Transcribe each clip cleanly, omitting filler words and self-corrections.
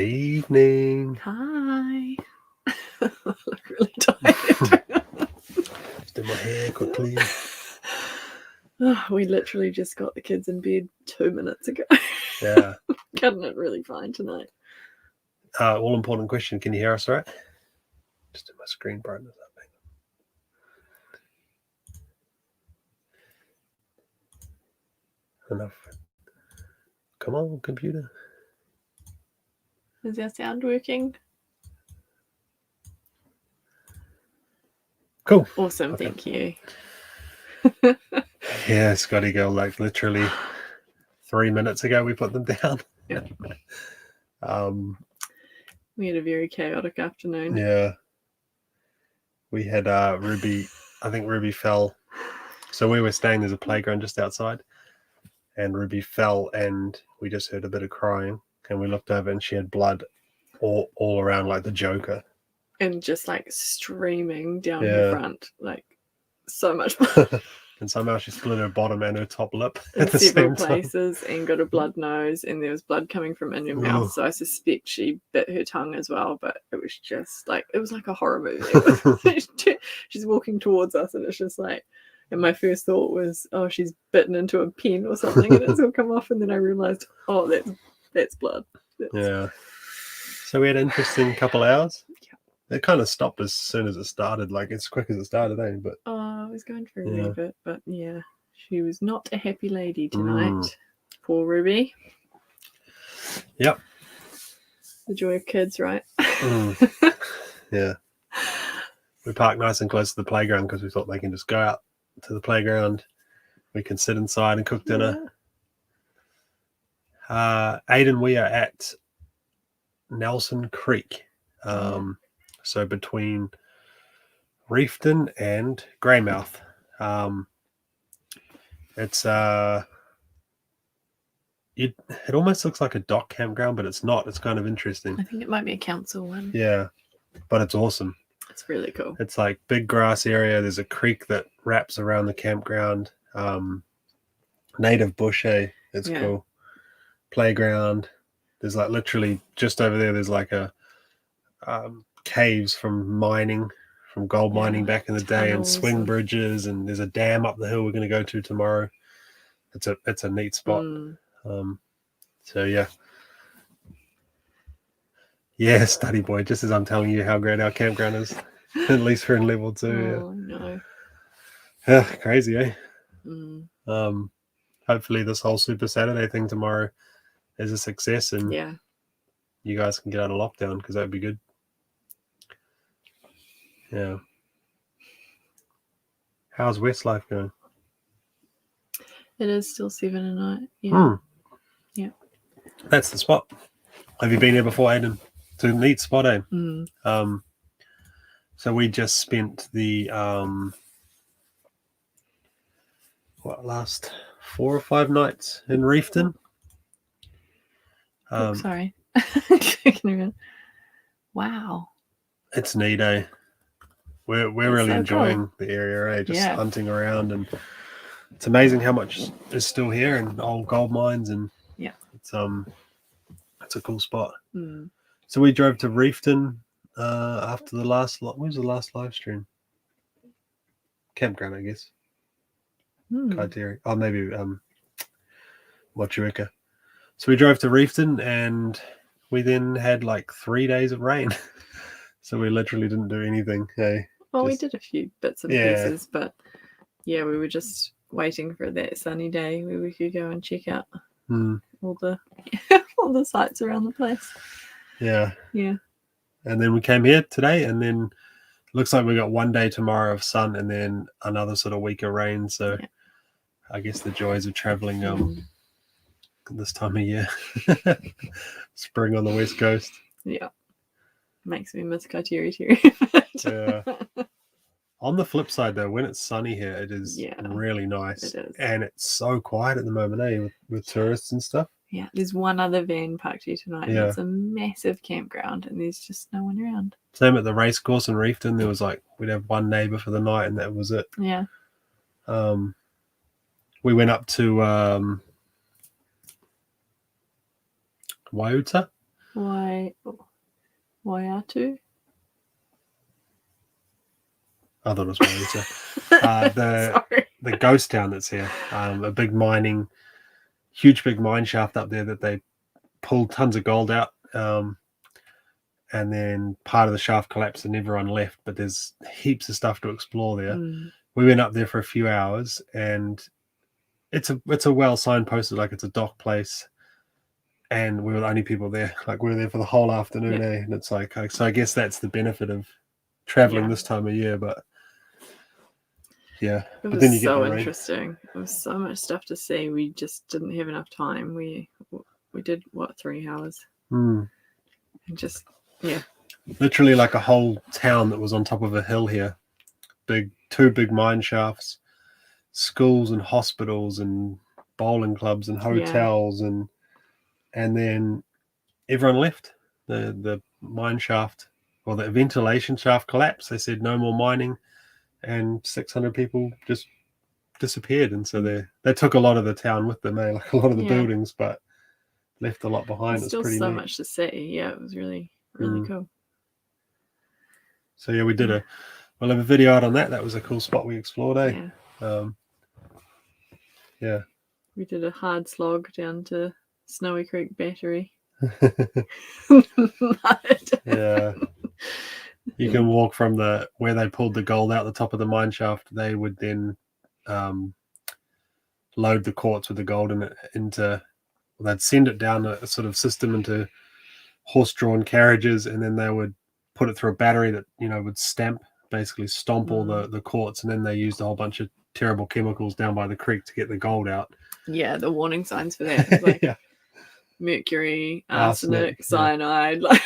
Evening. Hi. I look really tired. Just do my hair quickly. We literally just got the kids in bed 2 minutes ago. Yeah. Cutting it really fine tonight. All important question. Can you hear us all right? Just do my screen brightness up. Enough. Come on, computer. Is our sound working? Cool. Awesome, Okay. thank you. Yeah, Scotty girl, like literally 3 minutes ago we put them down. Yeah. We had a very chaotic afternoon. Yeah. We had Ruby, I think Ruby fell. So where we're staying, there's a playground just outside. And Ruby fell and we just heard a bit of crying. And we looked over and she had blood all around like the Joker. And just like streaming down her front. Like so much blood. And somehow she split her bottom and her top lip in several places and got a blood nose, and there was blood coming from in her mouth. So I suspect she bit her tongue as well, but it was just like, it was like a horror movie. She's walking towards us and it's just like, and my first thought was, oh, she's bitten into a pen or something and it's all come off, and then I realised, oh, that's blood. Yeah. So we had an interesting couple hours. Yeah. It kind of stopped as soon as it started, like as quick as it started, eh? But I was going for a wee bit, but yeah, she was not a happy lady tonight. Poor Ruby. Yep. The joy of kids, right? Yeah. We parked nice and close to the playground because we thought they can just go out to the playground. We can sit inside and cook dinner. Yeah. Aiden, we are at Nelson Creek. So between Reefton and Greymouth. It's it almost looks like a dock campground, but it's not. It's kind of interesting. I think it might be a council one. Yeah, but it's awesome. It's really cool. It's like big grass area. There's a creek that wraps around the campground. Native bush, it's cool. Playground. There's like literally just over there. There's like a caves from gold mining back in the day, and swing bridges, and there's a dam up the hill we're going to go to tomorrow. It's a neat spot. So yeah, study boy, just as I'm telling you how great our campground is. At least we're in level 2. Oh no. Yeah, crazy, eh? Hopefully this whole Super Saturday thing tomorrow is a success, and you guys can get out of lockdown, because that would be good. Yeah. How's Westlife going? It is still 7 a night. Yeah. Yeah. That's the spot. Have you been there before, Aiden? It's a neat spot, eh? So we just spent the last 4 or 5 nights in Reefton. Sorry. Wow. It's neat, eh? We're really enjoying the area, eh? Just hunting around, and it's amazing how much is still here, and old gold mines, and it's a cool spot. So we drove to Reefton after the last. What was the last live stream? Campground, I guess. Kaiteri. Oh, maybe Motueka. So we drove to Reefton, and we then had like 3 days of rain. So we literally didn't do anything. Hey. Well, we did a few bits and pieces, but we were just waiting for that sunny day where we could go and check out all the sites around the place. Yeah. Yeah. And then we came here today, and then looks like we got 1 day tomorrow of sun, and then another sort of week of rain. So I guess the joys of traveling this time of year. Spring on the West Coast. Yeah. Makes me miss Kaiteri too. Yeah. On the flip side, though, when it's sunny here, it is really nice. It is. And it's so quiet at the moment, eh? With tourists and stuff. Yeah, there's one other van parked here tonight. Yeah. It's a massive campground, and there's just no one around. Same at the race course in Reefton. There was we'd have one neighbour for the night, and that was it. Yeah. We went up to Waiuta, Why are two? I thought it was Waiata. The ghost town that's here. A big huge big mine shaft up there that they pulled tons of gold out. And then part of the shaft collapsed and everyone left, but there's heaps of stuff to explore there. We went up there for a few hours, and it's a well signposted, like it's a dock place, and we were the only people there. Like we were there for the whole afternoon, and it's like, so I guess that's the benefit of traveling this time of year. But yeah, it but then you was get so the rain. interesting. There was so much stuff to see. We just didn't have enough time. We did 3 hours, and just literally like a whole town that was on top of a hill here. Two big mine shafts, schools and hospitals and bowling clubs and hotels, and then everyone left. The mine shaft, or the ventilation shaft collapsed. They said no more mining, and 600 people just disappeared. And so they took a lot of the town with them, like a lot of the buildings, but left a lot behind. There's still pretty so neat. much to see. Yeah, it was really cool. So yeah, we'll have a video out on that. That was a cool spot we explored, Yeah. We did a hard slog down to Snowy Creek Battery. Yeah. You can walk from where they pulled the gold out the top of the mine shaft. They would then load the quartz with the gold they'd send it down a sort of system into horse-drawn carriages, and then they would put it through a battery that would basically stomp all the quartz, and then they used a whole bunch of terrible chemicals down by the creek to get the gold out. Yeah, the warning signs for that, like mercury, arsenic, cyanide. Like,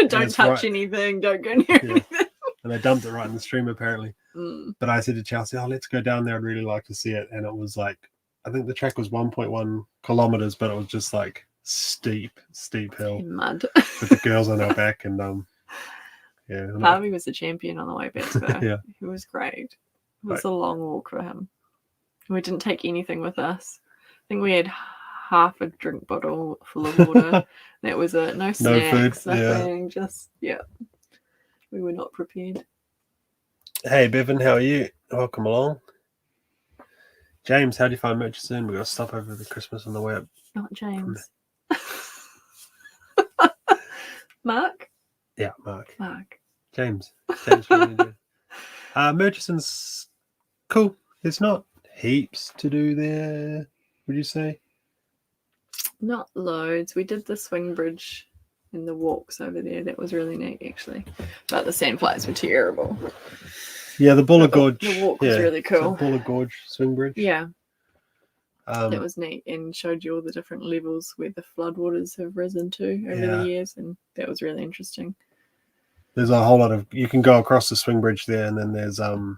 don't touch anything, don't go near anything. And they dumped it right in the stream apparently. But I said to Chelsea, let's go down there. I'd really like to see it. And it was like, I think the track was 1.1 kilometers, but it was just like steep hill. Mud. With the girls on our back, and Harvey was the champion on the way back there. It was great. It was a long walk for him. We didn't take anything with us. I think we had half a drink bottle full of water. That was it. No snacks, nothing. Just we were not prepared. Hey Bevan, how are you? Welcome along. James, how do you find Murchison? We've got to stop over the Christmas on the way up. Not James. Mark? Yeah, Mark. James. Murchison's cool. There's not heaps to do there, would you say? Not loads. We did the swing bridge and the walks over there. That was really neat, actually. But the sandflies were terrible. Yeah, the Buller Gorge. The walk was really cool. Buller Gorge swing bridge. Yeah. That was neat, and showed you all the different levels where the floodwaters have risen to over the years, and that was really interesting. There's a whole lot of, you can go across the swing bridge there, and then there's a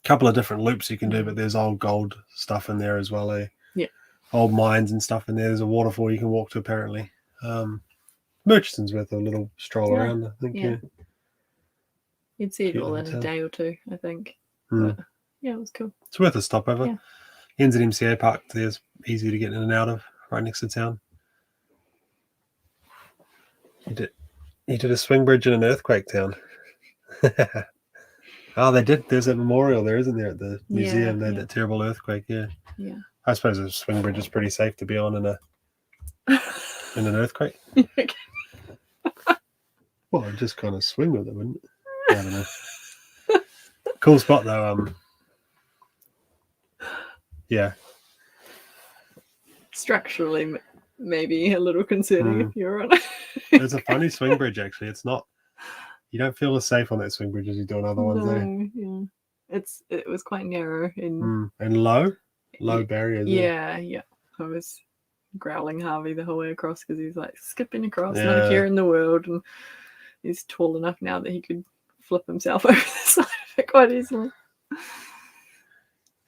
couple of different loops you can do, but there's old gold stuff in there as well. Yeah. Old mines and stuff in there. There's a waterfall you can walk to apparently. Murchison's worth a little stroll around, I think. Yeah. You'd see it all in a day or two, I think. But, it was cool. It's worth a stopover. Yeah. NZMCA Park there's easy to get in and out of, right next to town. You did a swing bridge in an earthquake town. Oh, they did. There's a memorial there, isn't there, at the museum? They had that terrible earthquake. Yeah. I suppose a swing bridge is pretty safe to be on in an earthquake. Well, I'd just kind of swing with it, wouldn't it? I don't know. Cool spot though. Yeah. Structurally, maybe a little concerning if you're on it. It's a funny swing bridge, actually. It's not. You don't feel as safe on that swing bridge as you do on other ones. Yeah. It was quite narrow and low barriers. Yeah. I was growling Harvey the whole way across because he's like skipping across, not a care in the world, and he's tall enough now that he could flip himself over the side of it quite easily.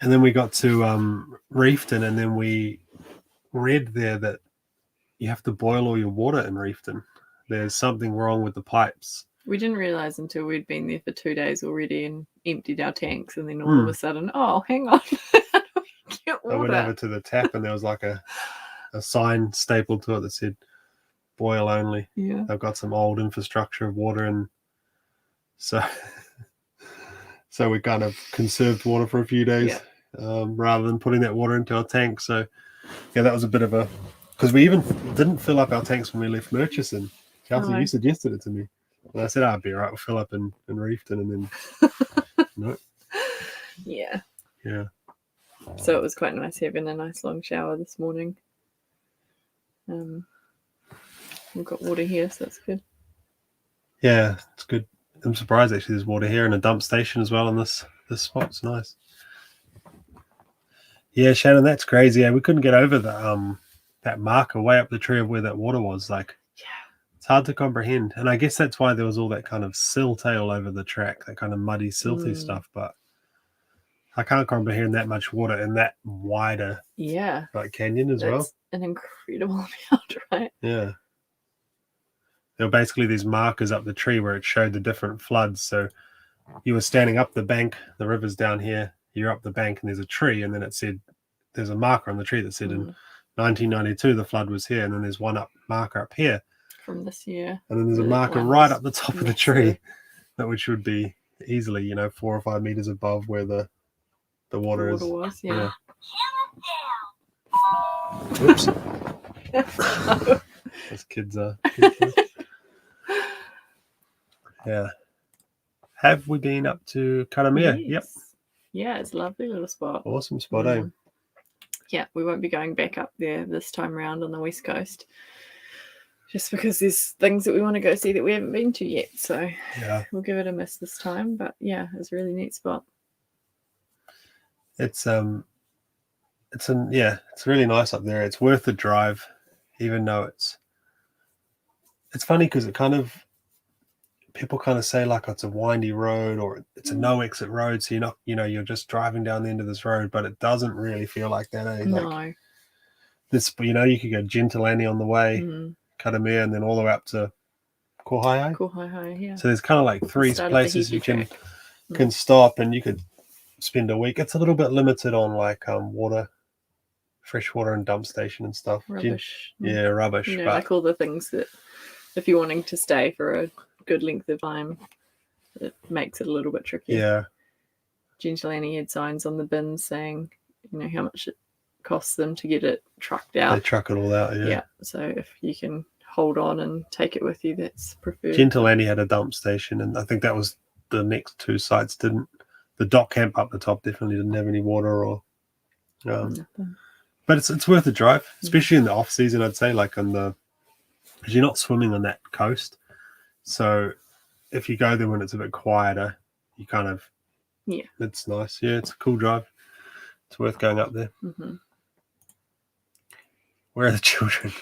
And then we got to Reefton, and then we read there that you have to boil all your water in Reefton. There's something wrong with the pipes. We didn't realise until we'd been there for 2 days already and emptied our tanks, and then all of a sudden, hang on, get water. I went over to the tap, and there was like a sign stapled to it that said, boil only. Yeah. They've got some old infrastructure of water, and so we kind of conserved water for a few days, rather than putting that water into our tank. So yeah, that was a bit of a, because we even didn't fill up our tanks when we left Murchison. Chelsea, you suggested it to me, and I said, "I'll be all right. We'll fill up in Reefton," and then no. Yeah. Yeah. So it was quite nice having a nice long shower this morning. We've got water here, so that's good. Yeah, it's good. I'm surprised actually there's water here and a dump station as well in this spot. It's nice. Yeah, Shannon, that's crazy. Yeah, we couldn't get over the that marker way up the tree of where that water was. Like, it's hard to comprehend. And I guess that's why there was all that kind of siltail all over the track, that kind of muddy, silty stuff. But I can't comprehend that much water in that wider like canyon as well. An incredible amount, right? Yeah. There were basically these markers up the tree where it showed the different floods. So you were standing up the bank, the river's down here, you're up the bank and there's a tree, and then it said, there's a marker on the tree that said in 1992 the flood was here, and then there's one marker up here from this year. And then there's a marker right up the top of the tree, which would be easily, 4 or 5 meters above where the water is. Was, yeah. Oops. Those kids are. Yeah. Have we been up to Karamea? Yes. Yep. Yeah, it's a lovely little spot. Awesome spot, eh? Yeah, we won't be going back up there this time around on the west coast, just because there's things that we want to go see that we haven't been to yet. So we'll give it a miss this time. But yeah, it's a really neat spot. It's really nice up there. It's worth the drive, even though it's funny because it kind of, people kind of say like it's a windy road or it's a no exit road, so you're not, you're just driving down the end of this road, but it doesn't really feel like that, eh? No. Like this, you could go Gentilani on the way, Karamea, and then all the way up to Kohai. Yeah. So there's kind of like 3 places you can stop, and you could spend a week. It's a little bit limited on like water, fresh water and dump station and stuff. Rubbish. Rubbish. But like all the things that if you're wanting to stay for a good length of time, it makes it a little bit tricky. Yeah. Gentilani had signs on the bins saying, how much it costs them to get it trucked out. They truck it all out, Yeah. So if you can hold on and take it with you, that's preferred. Gentilani had a dump station, and I think that was the next 2 sites didn't. The dock camp up the top definitely didn't have any water or nothing. But it's worth a drive, especially in the off season, I'd say, like because you're not swimming on that coast. So if you go there when it's a bit quieter, you kind of, it's nice. Yeah, it's a cool drive. It's worth going up there. Where are the children?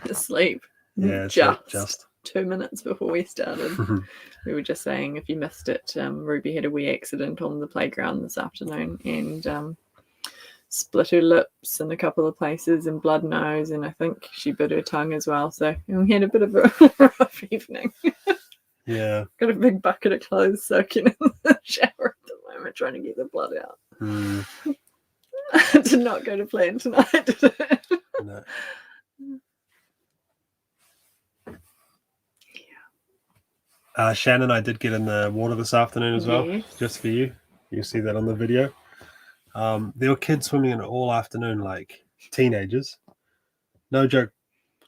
Asleep. Yeah, just 2 minutes before we started. We were just saying, if you missed it, Ruby had a wee accident on the playground this afternoon and split her lips in a couple of places and blood nose, and I think she bit her tongue as well. So we had a bit of a rough evening. Yeah. Got a big bucket of clothes soaking in the shower at the moment, trying to get the blood out. Did not go to plan tonight, did it? No. Shannon, I did get in the water this afternoon as well, just for you. You'll see that on the video. There were kids swimming in it all afternoon, like teenagers. No joke,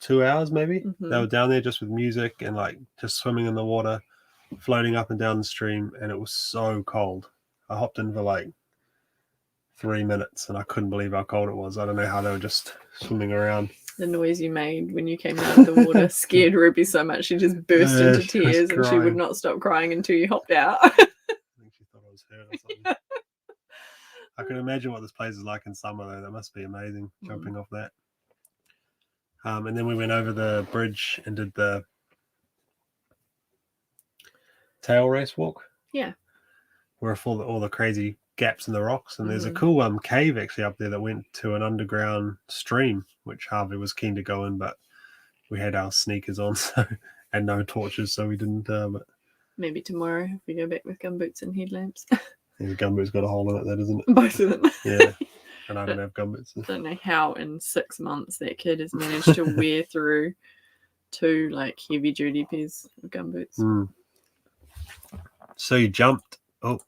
2 hours maybe. They were down there just with music and like just swimming in the water, floating up and down the stream, and it was so cold. I hopped in for like 3 minutes and I couldn't believe how cold it was. I don't know how they were just swimming around. The noise you made when you came out of the water scared Ruby so much she just burst into tears, and she would not stop crying until you hopped out. I think she thought I was hurt or something. I can imagine what this place is like in summer though. That must be amazing, jumping off that. And then we went over the bridge and did the tail race walk. Yeah. Where all the crazy gaps in the rocks, and there's a cool cave actually up there that went to an underground stream, which Harvey was keen to go in, but we had our sneakers on and no torches, so we didn't. But maybe tomorrow if we go back with gumboots and headlamps. The gumboot's got a hole in it, that isn't it? Both of them. Yeah, and I don't have gumboots. I don't know how in 6 months that kid has managed to wear through 2 like heavy duty pairs of gumboots. So you jumped? Oh,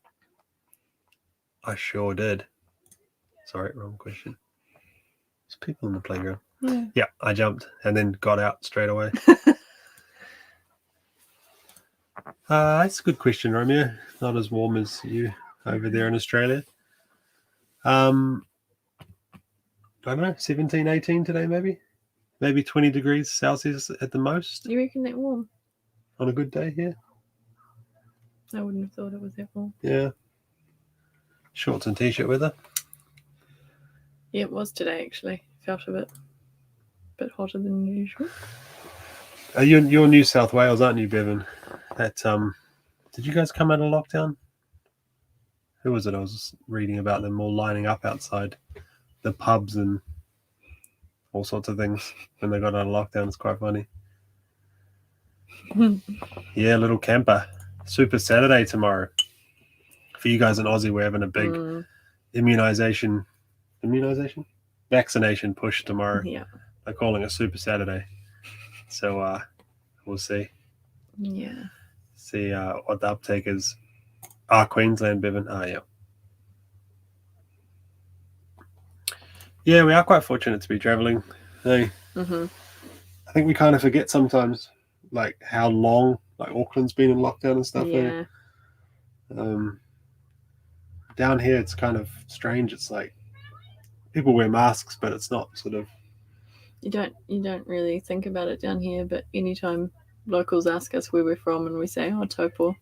I sure did. Sorry, wrong question. There's people in the playground. Yeah, I jumped and then got out straight away. That's a good question, Romeo. Not as warm as you over there in Australia. I don't know, 17, 18 today maybe? Maybe 20 degrees Celsius at the most. You reckon that warm? On a good day, yeah. I wouldn't have thought it was that warm. Yeah. Shorts and t-shirt weather. Yeah, it was today actually. Felt a bit hotter than usual. You're New South Wales, aren't you, Bevan? That did you guys come out of lockdown? Who was it? I was reading about them all lining up outside the pubs and all sorts of things when they got out of lockdown. It's quite funny. Yeah, little camper. Super Saturday tomorrow. For you guys in Aussie, we're having a big vaccination push tomorrow. Yeah. They're calling it Super Saturday. So we'll see. Yeah. See what the uptake is. Queensland, Bevan. Yeah. Yeah, we are quite fortunate to be travelling. Hey. I think we kind of forget sometimes, like how long, like Auckland's been in lockdown and stuff. Yeah. Down here, it's kind of strange. It's like people wear masks, but it's not sort of. You don't really think about it down here, but anytime locals ask us where we're from and we say, Taupo,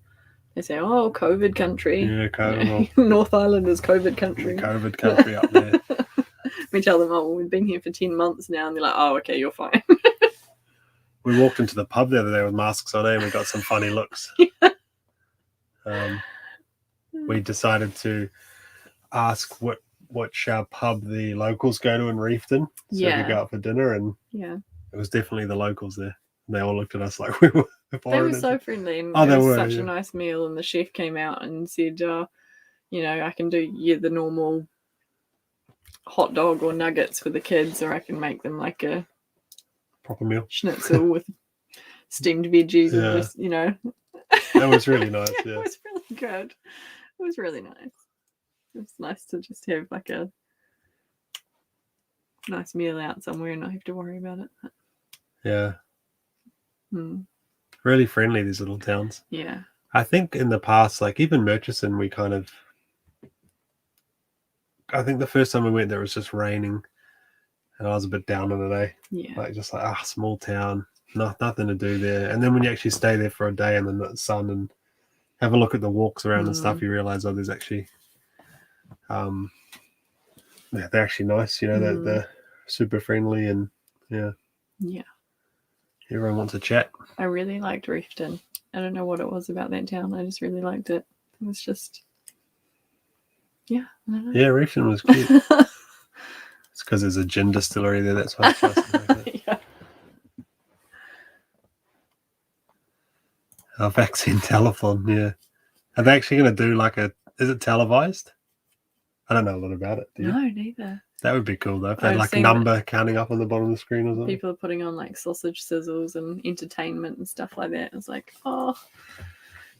they say, COVID country. Yeah, COVID. North Island is COVID country. COVID country up there. We tell them, we've been here for 10 months now, and they're like, okay, you're fine. We walked into the pub the other day with masks on, and we got some funny looks. We decided to ask which pub the locals go to in Reefton, so we could go out for dinner, and it was definitely the locals there. And they all looked at us like we were foreigners. They were so friendly, and they were such a nice meal. And the chef came out and said, I can do the normal hot dog or nuggets for the kids, or I can make them like a proper meal schnitzel with steamed veggies and just That was really nice. Yeah. It was really good. It was really nice. It was nice to just have like a nice meal out somewhere and not have to worry about it. Yeah. Really friendly, these little towns. Yeah. I think in the past, like even Murchison, I think the first time we went there, it was just raining and I was a bit down on the day. Yeah. Like just like, small town, nothing to do there. And then when you actually stay there for a day and the sun and have a look at the walks around and stuff, you realize, there's actually, they're actually nice, they're super friendly and yeah. Everyone wants to chat. I really liked Reefton. I don't know what it was about that town. I just really liked it. It was just, I don't know. Yeah, Reefton was cute. It's because there's a gin distillery there. That's why it's nice like that. Yeah. Our vaccine telethon, yeah. Are they actually going to do is it televised? I don't know a lot about it. Do you? No, neither. That would be cool though. If they had a number counting up on the bottom of the screen or something. People are putting on like sausage sizzles and entertainment and stuff like that. It's like,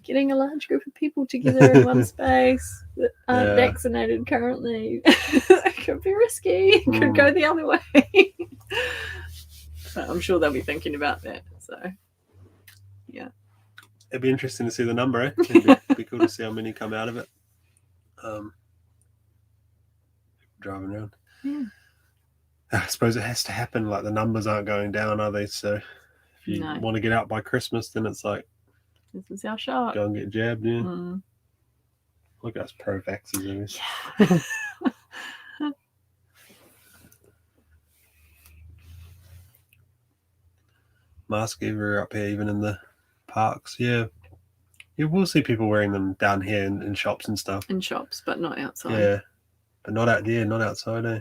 getting a large group of people together in one space that aren't vaccinated currently. It could be risky. It could go the other way. But I'm sure they'll be thinking about that. So, yeah. It'd be interesting to see the number, eh? It'd be cool to see how many come out of it. Driving around. Yeah. I suppose it has to happen. Like the numbers aren't going down, are they? So if you want to get out by Christmas, then it's like, this is our shot. Go and get jabbed, yeah. Look at us pro-vaxxers. Yeah. Mask everywhere up here, even in the parks. Yeah. You will see people wearing them down here in shops and stuff. In shops, but not outside. Yeah. But not outside, eh?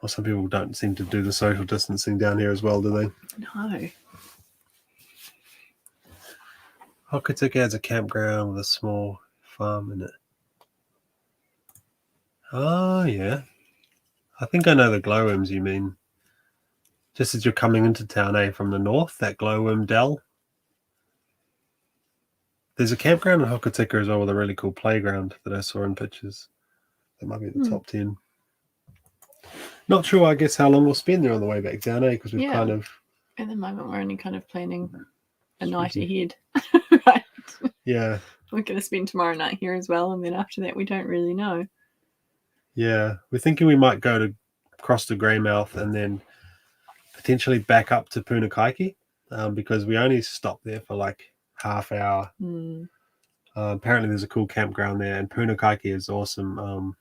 Well, some people don't seem to do the social distancing down here as well, do they? No. Hokitika has a campground with a small farm in it. Oh, yeah. I think I know the glowworms you mean. Just as you're coming into town, from the north, that glowworm dell. There's a campground in Hokitika as well with a really cool playground that I saw in pictures. That might be at the top 10. Not sure, I guess, how long we'll spend there on the way back down, because we've kind of... At the moment, we're only kind of planning a night ahead. Right? Yeah. We're going to spend tomorrow night here as well, and then after that, we don't really know. Yeah. We're thinking we might go across to Greymouth and then potentially back up to Punakaiki, because we only stopped there for like half hour. Apparently there's a cool campground there, and Punakaiki is awesome.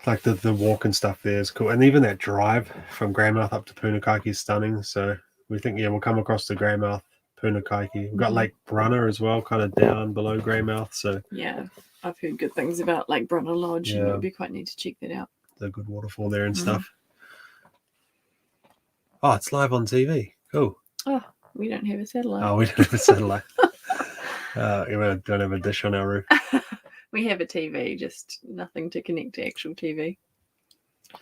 Like the walk and stuff there is cool, and even that drive from Greymouth up to Punakaiki is stunning. So we think we'll come across to Greymouth, Punakaiki. We've got Lake Brunner as well, kind of down below Greymouth. So yeah, I've heard good things about Lake Brunner Lodge, and it would be quite neat to check that out. The good waterfall there and stuff. Oh, it's live on TV. Cool. Oh, we don't have a satellite. Oh, we don't have a satellite. We don't have a dish on our roof. We have a TV, just nothing to connect to actual TV.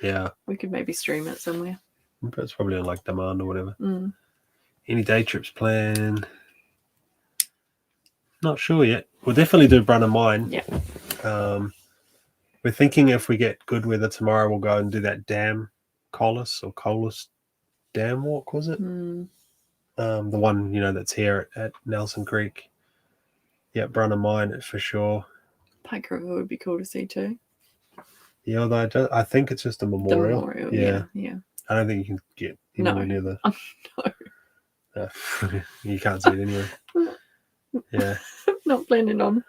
Yeah. We could maybe stream it somewhere. But it's probably on like demand or whatever. Any day trips planned? Not sure yet. We'll definitely do Brunner Mine. Yeah. We're thinking if we get good weather tomorrow, we'll go and do that dam, Colas Dam Walk, was it? The one, that's here at Nelson Creek. Yeah, Brunner Mine for sure. Pike River would be cool to see too. Yeah, although I think it's just a memorial. The memorial, yeah. I don't think you can get anywhere near the... No. You can't see it anyway. Yeah. Not planning on.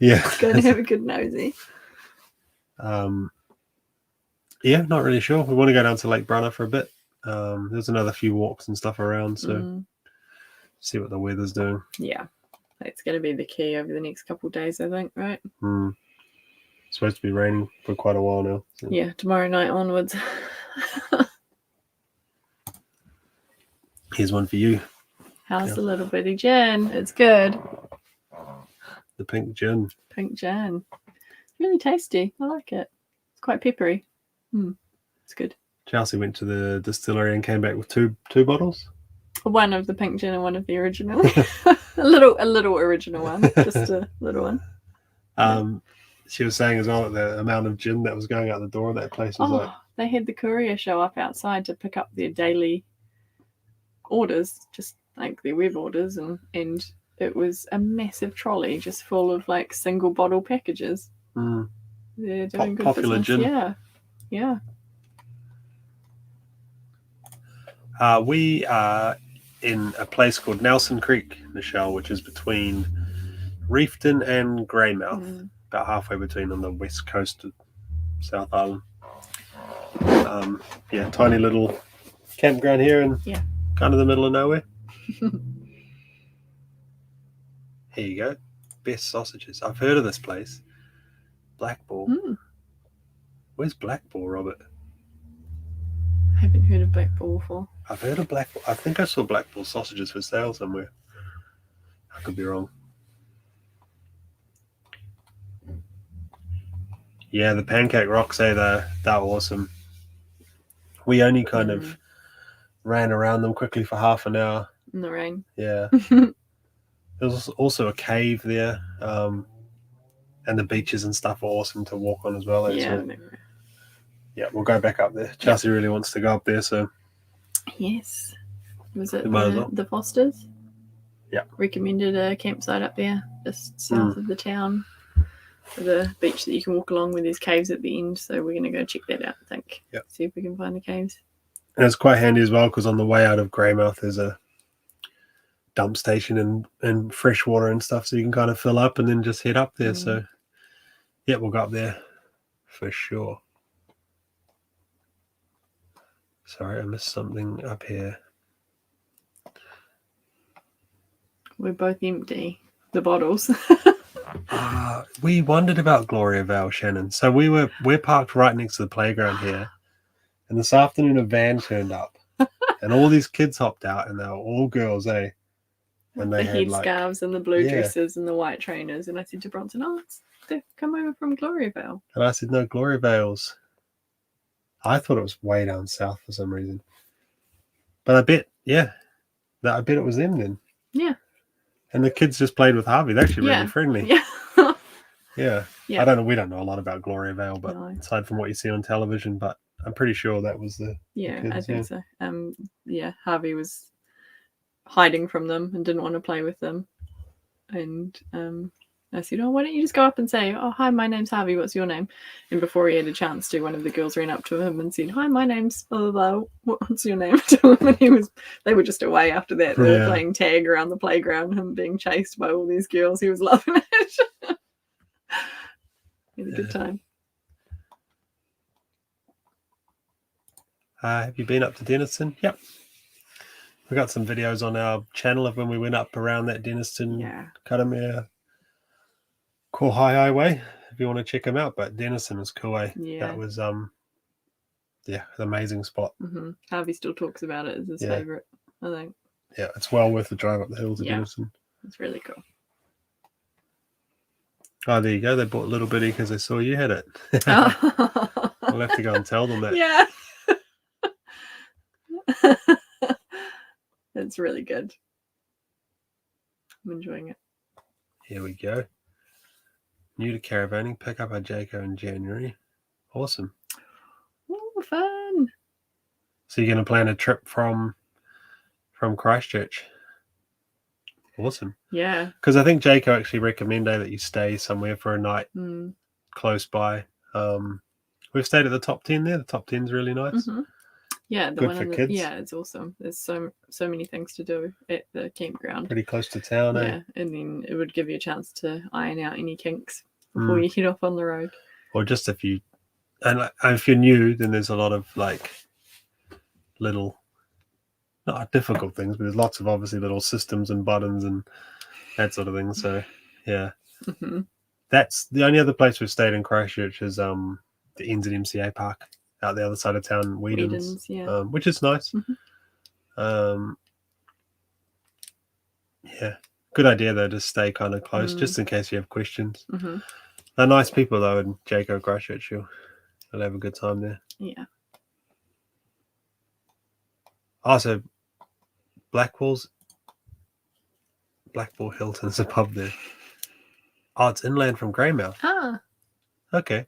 Yeah. Going to have a good nosy. Yeah, not really sure. We want to go down to Lake Brunner for a bit. There's another few walks and stuff around, so see what the weather's doing. Yeah. That's going to be the key over the next couple of days, I think, right? It's supposed to be raining for quite a while now. So. Yeah, tomorrow night onwards. Here's one for you. How's the little bitty gin? It's good. The pink gin. Pink gin. Really tasty. I like it. It's quite peppery. It's good. Chelsea went to the distillery and came back with two bottles. One of the pink gin and one of the original. a little original one, just a little one. She was saying as well that the amount of gin that was going out the door of that place was they had the courier show up outside to pick up their daily orders, just like their web orders, and it was a massive trolley just full of like single bottle packages. They're doing good popular business. gin. Yeah. We are in a place called Nelson Creek, Michelle, which is between Reefton and Greymouth, about halfway between on the west coast of South Island. Tiny little campground here in kind of the middle of nowhere. Here you go. Best sausages. I've heard of this place. Black Ball. Where's Black Ball, Robert? I haven't heard of Black Ball before. I've heard of Black Ball. I think I saw Black Ball sausages for sale somewhere. I could be wrong. Yeah, the pancake rocks, they're awesome. We only kind of ran around them quickly for half an hour. In the rain. Yeah. There's also a cave there. And the beaches and stuff are awesome to walk on as well. Yeah, we'll go back up there. Chelsea really wants to go up there, so. Yes. Was it the Fosters? Yeah. Recommended a campsite up there, just south of the town. For the beach that you can walk along with these caves at the end. So we're going to go check that out, I think. Yep. See if we can find the caves. And it's quite handy as well, because on the way out of Greymouth there's a dump station and fresh water and stuff, so you can kind of fill up and then just head up there. So, yeah, we'll go up there for sure. Sorry, I missed something up here. We're both empty, the bottles. We wondered about Gloria Vale, Shannon. So we're parked right next to the playground here, and this afternoon a van turned up, and all these kids hopped out, and they were all girls, eh? And they the had headscarves and the blue dresses and the white trainers. And I said to Bronson, they've come over from Gloria Vale. And I said, no, Gloria Vale's I thought it was way down south for some reason. But I bet, I bet it was them then. Yeah. And the kids just played with Harvey. They're actually really friendly. Yeah. Yeah. Yeah. I don't know. We don't know a lot about Gloria Vale, but No. aside from what you see on television, but I'm pretty sure that was the Yeah, kids, I think so. Yeah, Harvey was hiding from them and didn't want to play with them. And I said, oh, why don't you just go up and say, oh, hi, my name's Harvey, what's your name? And before he had a chance to, one of the girls ran up to him and said, hi, my name's blah, blah, blah. What's your name? To him. And they were just away after that. They were playing tag around the playground, him being chased by all these girls. He was loving it. He had a good time. Have you been up to Denniston? Yep. We got some videos on our channel of when we went up around that Denniston, Karamea, Kohai way. If you want to check them out, but Denniston was cool. That was an amazing spot. Mm-hmm. Harvey still talks about it as his favorite, I think. Yeah, it's well worth the drive up the hill to Denniston. It's really cool. Oh, there you go. They bought Little Bitty because they saw you had it. We'll have to go and tell them that. Yeah. It's really good. I'm enjoying it. Here we go. New to caravanning. Pick up our Jayco in January. Awesome. Oh, fun. So you're going to plan a trip from Christchurch? Awesome. Yeah. Because I think Jayco actually recommended that you stay somewhere for a night close by. We've stayed at the Top 10 there. The Top 10's really nice. Mm-hmm. Yeah, good for kids. Yeah, it's awesome. There's so many things to do at the campground. Pretty close to town, and then it would give you a chance to iron out any kinks before you head off on the road. Or just if you're new, then there's a lot of like little, not difficult things, but there's lots of obviously little systems and buttons and that sort of thing. So yeah, that's the only other place we've stayed in Christchurch is the NZMCA park out the other side of town, Whedon's, which is nice. Yeah, good idea though to stay kind of close just in case you have questions. They're nice people though in Jayco, Christchurch. You'll have a good time there. Yeah. Also, Blackpool Hilton's a pub there. Oh, it's inland from Greymouth. Ah. Okay.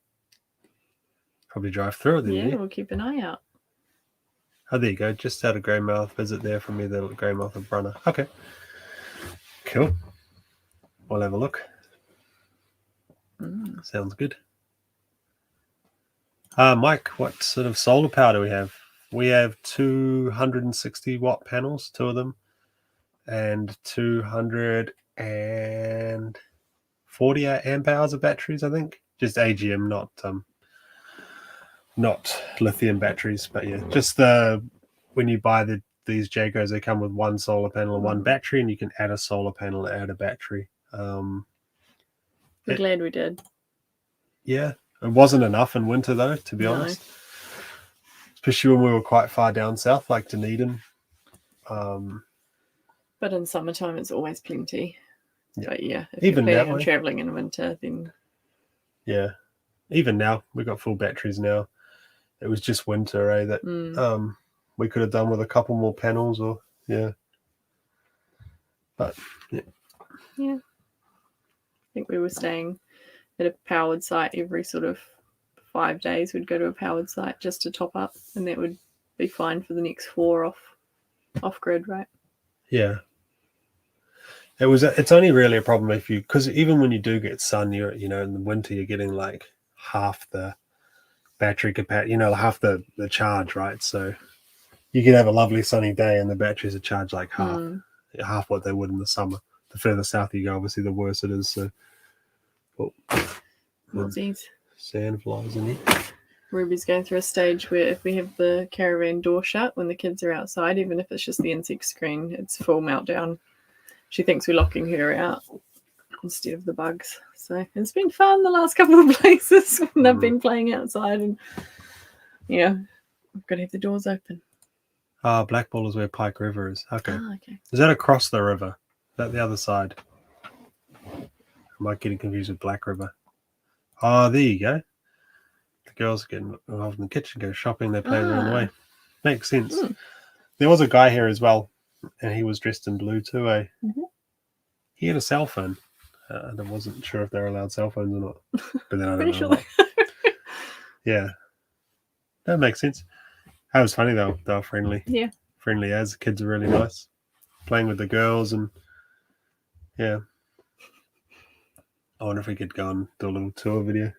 Probably drive through it then. Yeah, we'll keep an eye out. Oh, there you go. Just out of Greymouth. Visit there from either Greymouth or Brunner. Okay. Cool. We'll have a look. Sounds good. Mike, what sort of solar power do we have? We have 260 watt panels, 2 of them, and 240 amp hours of batteries, I think. Just AGM, not lithium batteries, but yeah, just when you buy these Jaycos, they come with 1 solar panel and 1 battery, and you can add a solar panel and add a battery. We're glad we did. Yeah, it wasn't enough in winter though, to be honest. Especially when we were quite far down south, like Dunedin. But in summertime, it's always plenty. Yeah. But yeah, if even you're now, planning on traveling in winter, then even now we've got full batteries now. It was just winter, that we could have done with a couple more panels, or but yeah. I think we were staying at a powered site every sort of 5 days. We'd go to a powered site just to top up, and that would be fine for the next 4 off grid, right? Yeah. It's only really a problem because even when you do get sun, in the winter you're getting like half the battery capacity, half the charge, right? So you could have a lovely sunny day and the batteries are charged like half what they would in the summer. The further south you go, obviously the worse it is. So sand flies in here. Ruby's going through a stage where if we have the caravan door shut when the kids are outside, even if it's just the insect screen, it's full meltdown. She thinks we're locking her out instead of the bugs. So it's been fun the last couple of places when they've been playing outside, and I've got to have the doors open. Blackball is where Pike River is. Okay. Okay. Is that across the river? Is that the other side? Am I getting confused with Black River? Oh, there you go. the girls get involved in the kitchen, go shopping, they play around the way. Ah. Makes sense. Mm. There was a guy here as well, and he was dressed in blue too. Mhm. He had a cell phone. And I wasn't sure if they were allowed cell phones or not. But then I don't Pretty know. sure What. Yeah, that makes sense. That was funny though. They were friendly. Yeah. Friendly as. The kids are really nice. Playing with the girls and yeah. I wonder if we could go and do a little tour video.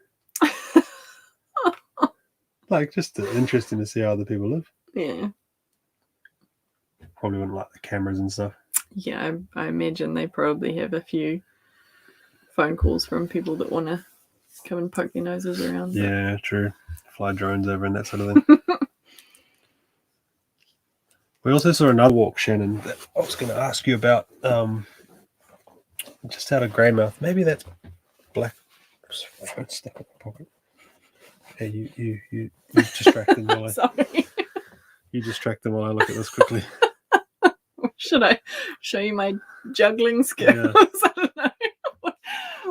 Like, just interesting to see how other people live. Yeah. Probably wouldn't like the cameras and stuff. Yeah, I imagine they probably have a few phone calls from people that want to come and poke their noses around. Yeah, true. Fly drones over and that sort of thing. We also saw another walk, Shannon, that I was going to ask you about. Just out of Greymouth. Maybe that's black. Phone stuck in my pocket. Yeah, you distract them while Sorry. you distract them while I look at this quickly. Should I show you my juggling skills? Yeah. I don't know.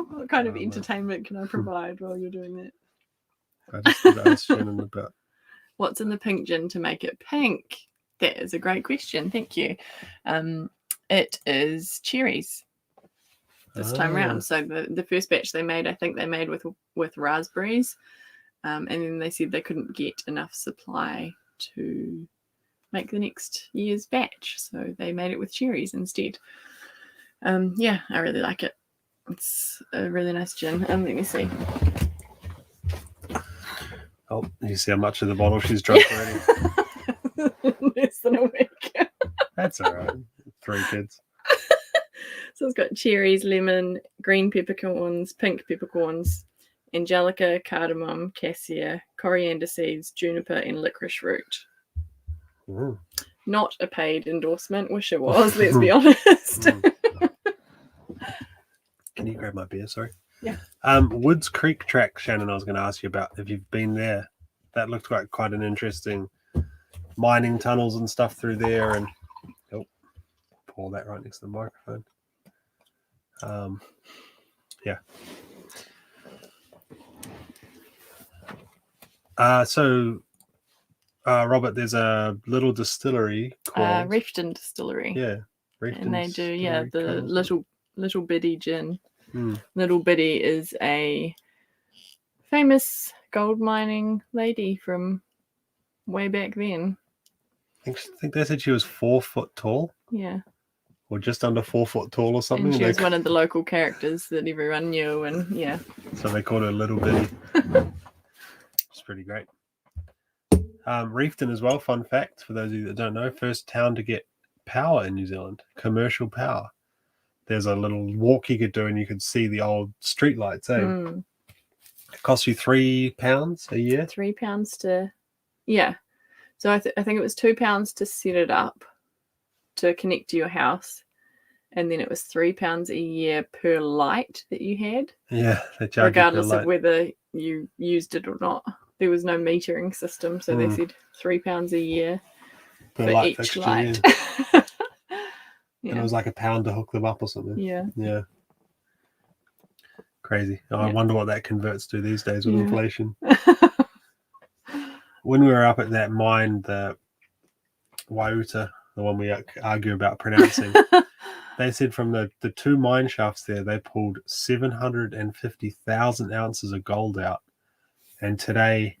What kind of I don't know. entertainment can I provide while you're doing that? I just want to ask Shannon about. What's in the pink gin to make it pink? That is a great question. Thank you. It is cherries this time round. So the first batch they made, I think they made with raspberries, and then they said they couldn't get enough supply to make the next year's batch, so they made it with cherries instead. Yeah, I really like it. It's a really nice gin. Let me see. Oh, you see how much of the bottle she's drunk already? Less than a week. That's all right. 3 kids. So it's got cherries, lemon, green peppercorns, pink peppercorns, angelica, cardamom, cassia, coriander seeds, juniper, and licorice root. Ooh. Not a paid endorsement. Wish it was, let's be honest. Can you grab my beer? Sorry. Yeah. Woods Creek track, Shannon, I was going to ask you about if you've been there. That looked like quite an interesting mining tunnels and stuff through there. And pour that right next to the microphone. Yeah. Robert, there's a little distillery called Refton Distillery. Yeah. Refton and they do, Distillery the little bitty gin. Mm. Little Bitty is a famous gold mining lady from way back then. I think they said she was 4 foot tall. Yeah. Or just under 4 foot tall or something. And she was one of the local characters that everyone knew, and yeah. So they called her Little Bitty. It's pretty great. Reefton as well, fun fact for those of you that don't know, first town to get power in New Zealand, commercial power. There's a little walk you could do and you could see the old street lights, eh? Mm. It costs you £3 a year. £3 to, yeah. So I think it was £2 to set it up, to connect to your house, and then it was £3 a year per light that you had. Yeah, they charge regardless you per light. of whether you used it or not. There was no metering system, so they said £3 a year per for light each fixture, light. Yeah. Yeah. And it was like £1 to hook them up or something. Yeah. Yeah. Crazy. I Yeah. wonder what that converts to these days with inflation. When we were up at that mine, the Waiuta, the one we argue about pronouncing, they said from the 2 mine shafts there, they pulled 750,000 ounces of gold out. And today,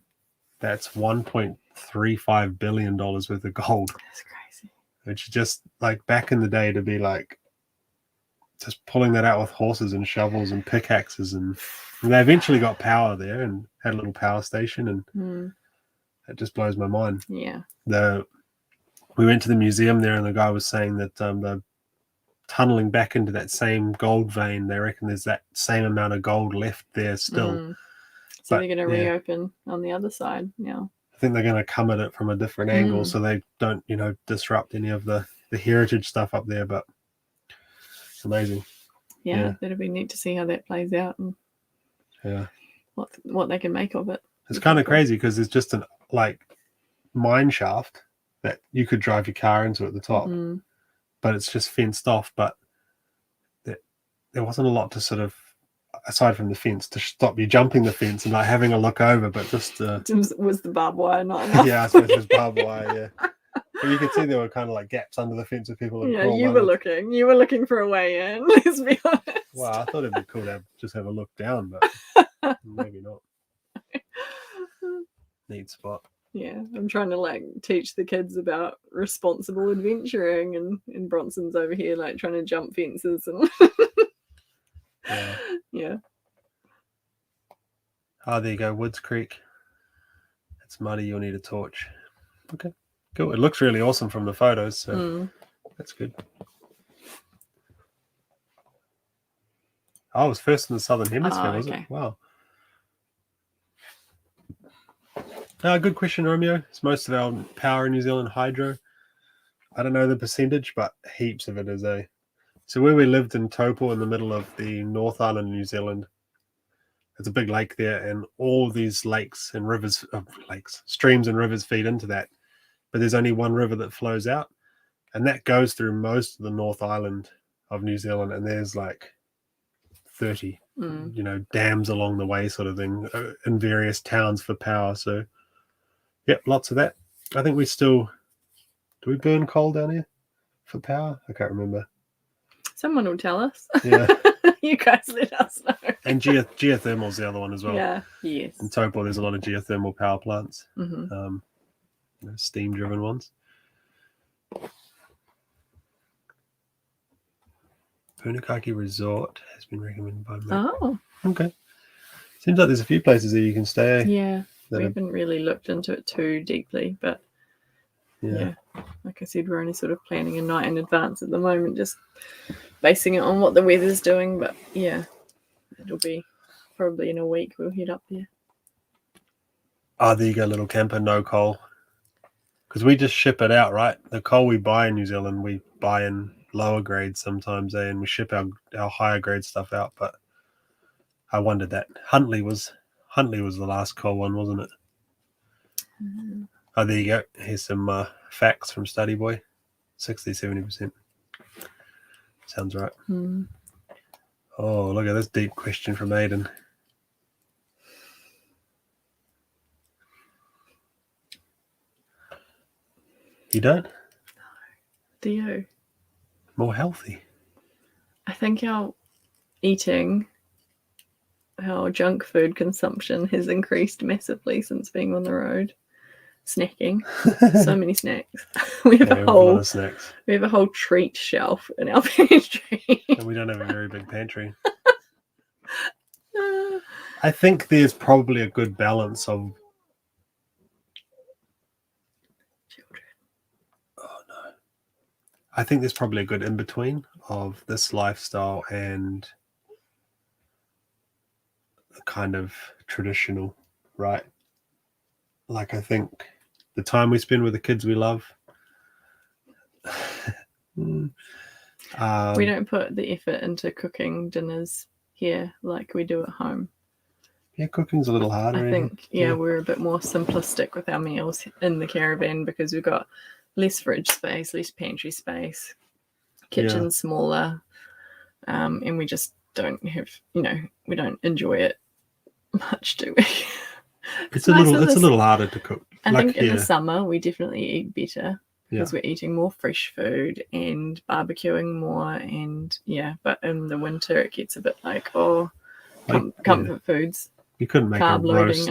that's $1.35 billion worth of gold. That's crazy. Which just like back in the day to be like just pulling that out with horses and shovels and pickaxes. And they eventually got power there and had a little power station. And it just blows my mind. Yeah. We went to the museum there and the guy was saying that they're tunneling back into that same gold vein. They reckon there's that same amount of gold left there still. So they're going to reopen on the other side now. I think they're going to come at it from a different angle so they don't, disrupt any of the heritage stuff up there. But it's amazing. Yeah, that'll be neat to see how that plays out and what they can make of it. It's kind of crazy because there's just an mine shaft that you could drive your car into at the top, but it's just fenced off. But there wasn't a lot to sort of aside from the fence, to stop you jumping the fence and like having a look over, but just was the barbed wire not enough? yeah, I suppose it was barbed wire. Yeah, but you could see there were kind of like gaps under the fence where people would crawl. You were looking for a way in. Let's be honest. Well, I thought it'd be cool to just have a look down, but maybe not. Neat spot. Yeah, I'm trying to like teach the kids about responsible adventuring, and Bronson's over here like trying to jump fences and yeah. Oh, there you go, Woods Creek. It's muddy. You'll need a torch. Okay, cool. It looks really awesome from the photos, so that's good. Oh, it was first in the Southern Hemisphere, was it? Wow. Good question, Romeo. It's most of our power in New Zealand hydro. I don't know the percentage, but heaps of it is a. So where we lived in Taupo in the middle of the North Island of New Zealand, there's a big lake there, and all these lakes and rivers, streams and rivers feed into that. But there's only one river that flows out, and that goes through most of the North Island of New Zealand, and there's like 30, dams along the way, sort of thing, in various towns for power. So, yep, lots of that. I think do we burn coal down here for power? I can't remember. Someone will tell us. Yeah. You guys let us know. And geothermal's the other one as well. Yeah, yes. In Taupo, there's a lot of geothermal power plants, Mm-hmm. Steam-driven ones. Punakaki Resort has been recommended by me. Oh. Okay. Seems like there's a few places that you can stay. Yeah. We haven't really looked into it too deeply, but yeah. Like I said, we're only sort of planning a night in advance at the moment, just basing it on what the weather's doing. But yeah, it'll be probably in a week we'll head up there. Oh, there you go, little camper, no coal. Because we just ship it out, right? The coal we buy in New Zealand, we buy in lower grades sometimes, and we ship our higher grade stuff out. But I wondered that. Huntley was the last coal one, wasn't it? Mm-hmm. Oh, there you go. Here's some facts from Study Boy. 60-70%. Sounds right. Mm. Oh, look at this deep question from Aiden. You don't? No. Do you? More healthy. I think our junk food consumption has increased massively since being on the road. Snacking. So many snacks. We have a whole snacks. We have a whole treat shelf in our pantry. And we don't have a very big pantry. I think there's probably a good balance of children. Oh no. I think there's probably a good in between of this lifestyle and the kind of traditional, right? Like I think the time we spend with the kids we love. We don't put the effort into cooking dinners here like we do at home. Yeah, cooking's a little harder. I think, we're a bit more simplistic with our meals in the caravan because we've got less fridge space, less pantry space, kitchen smaller, and we just don't have, we don't enjoy it much, do we? It's a little harder to cook. I think in the summer we definitely eat better because we're eating more fresh food and barbecuing more, and but in the winter it gets a bit like comfort foods. You couldn't make a roast.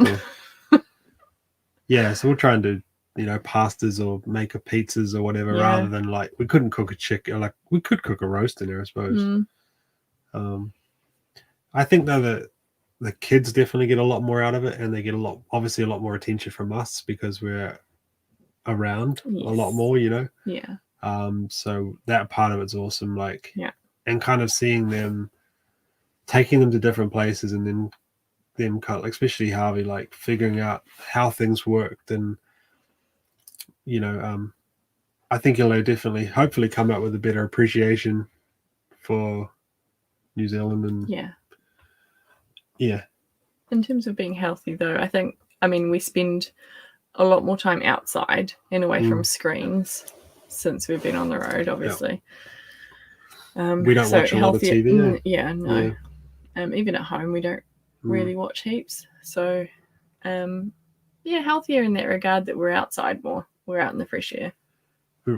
So we'll try and do pastas or make a pizzas or whatever rather than like we couldn't cook a chicken. Like we could cook a roast in there, I suppose. I think though that the kids definitely get a lot more out of it, and they get obviously a lot more attention from us because we're around a lot more, so that part of it's awesome, and kind of seeing them, taking them to different places, and then them kind of, especially Harvey, like figuring out how things worked, and I think he'll definitely hopefully come up with a better appreciation for New Zealand. And in terms of being healthy though, I mean we spend a lot more time outside and away from screens since we've been on the road, obviously. We don't watch a lot of TV. Even at home, we don't really watch heaps. So, healthier in that regard that we're outside more. We're out in the fresh air.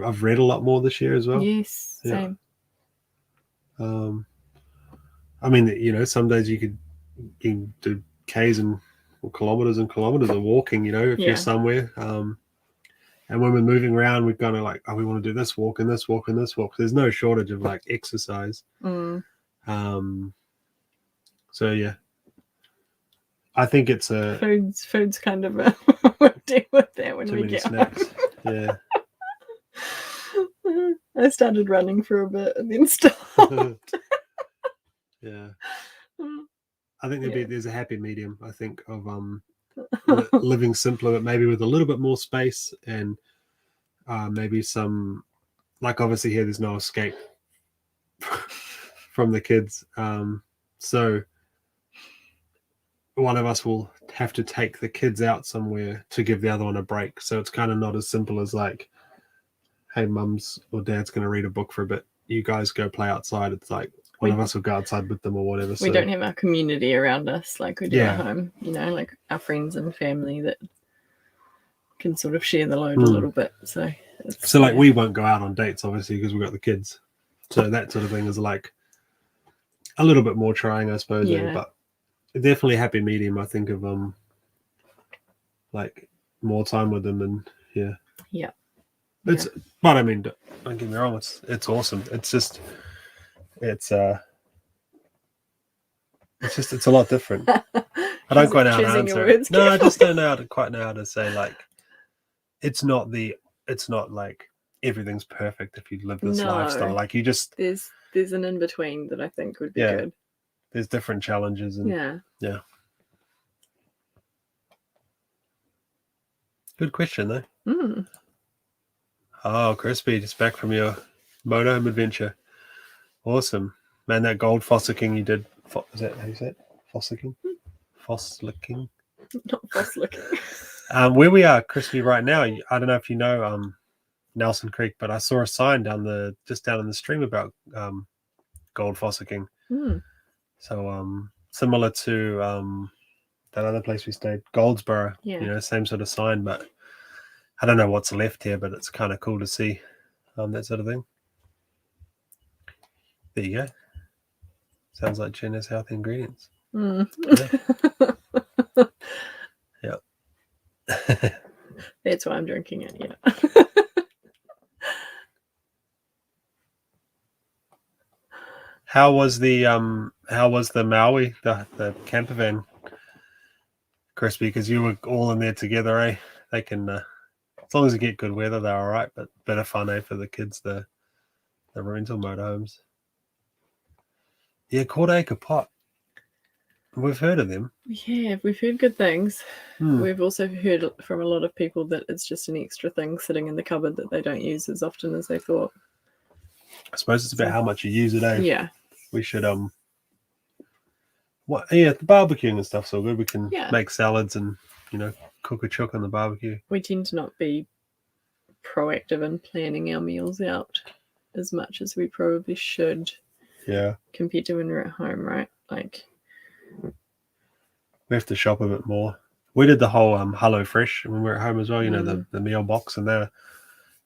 I've read a lot more this year as well. Yes, same. I mean, some days you can do Ks and kilometers and kilometers of walking, if you're somewhere. And when we're moving around, we're kind of like, we want to do this walk and this walk and this walk. There's no shortage of like exercise. So yeah, I think it's food's kind of a we'll deal with that when we get snacks. Yeah. I started running for a bit and then stopped. Yeah. I think there's a happy medium, I think, of living simpler, but maybe with a little bit more space and maybe some, like obviously here there's no escape from the kids. So one of us will have to take the kids out somewhere to give the other one a break. So it's kind of not as simple as like, hey, mum's or dad's going to read a book for a bit. You guys go play outside. It's like one of us will go outside with them or whatever. We don't have our community around us like we do at home, like our friends and family that can sort of share the load a little bit. So like we won't go out on dates, obviously, because we've got the kids. So that sort of thing is like a little bit more trying, I suppose. But definitely a happy medium, I think, of like more time with them and But I mean, don't get me wrong, it's awesome. It's just it's a lot different. I don't quite know how to answer it. No, I just don't quite know how to say like it's not like everything's perfect if you live this lifestyle. Like you just there's an in between that I think would be good. There's different challenges and yeah. Good question though. Oh, Crispy, just back from your motorhome adventure. Awesome. Man, that gold fossicking you did. Is that how you say it? Fossicking? Fosslicking? Not fosslicking. Where we are, Crispy, right now, I don't know if you know Nelson Creek, but I saw a sign just down in the stream about gold fossicking. So similar to that other place we stayed, Goldsboro. Same sort of sign, but I don't know what's left here, but it's kind of cool to see that sort of thing. There you go. Sounds like Jen has healthy ingredients. Yeah. That's why I'm drinking it. Yeah. How was the Maui, the camper van, Crispy? Because you were all in there together, eh? They can, as long as you get good weather, they're all right. But bit of fun, eh, for the kids, the rental motorhomes. Yeah, Quarter Acre Pot. We've heard of them. Yeah, we've heard good things. We've also heard from a lot of people that it's just an extra thing sitting in the cupboard that they don't use as often as they thought. I suppose it's about how much you use it, eh? Yeah. We should the barbecuing and stuff's all good. We can make salads and cook a chook on the barbecue. We tend to not be proactive in planning our meals out as much as we probably should. Yeah. Compared to when we're at home, right? Like we have to shop a bit more. We did the whole Hello Fresh when we were at home as well. The meal box, and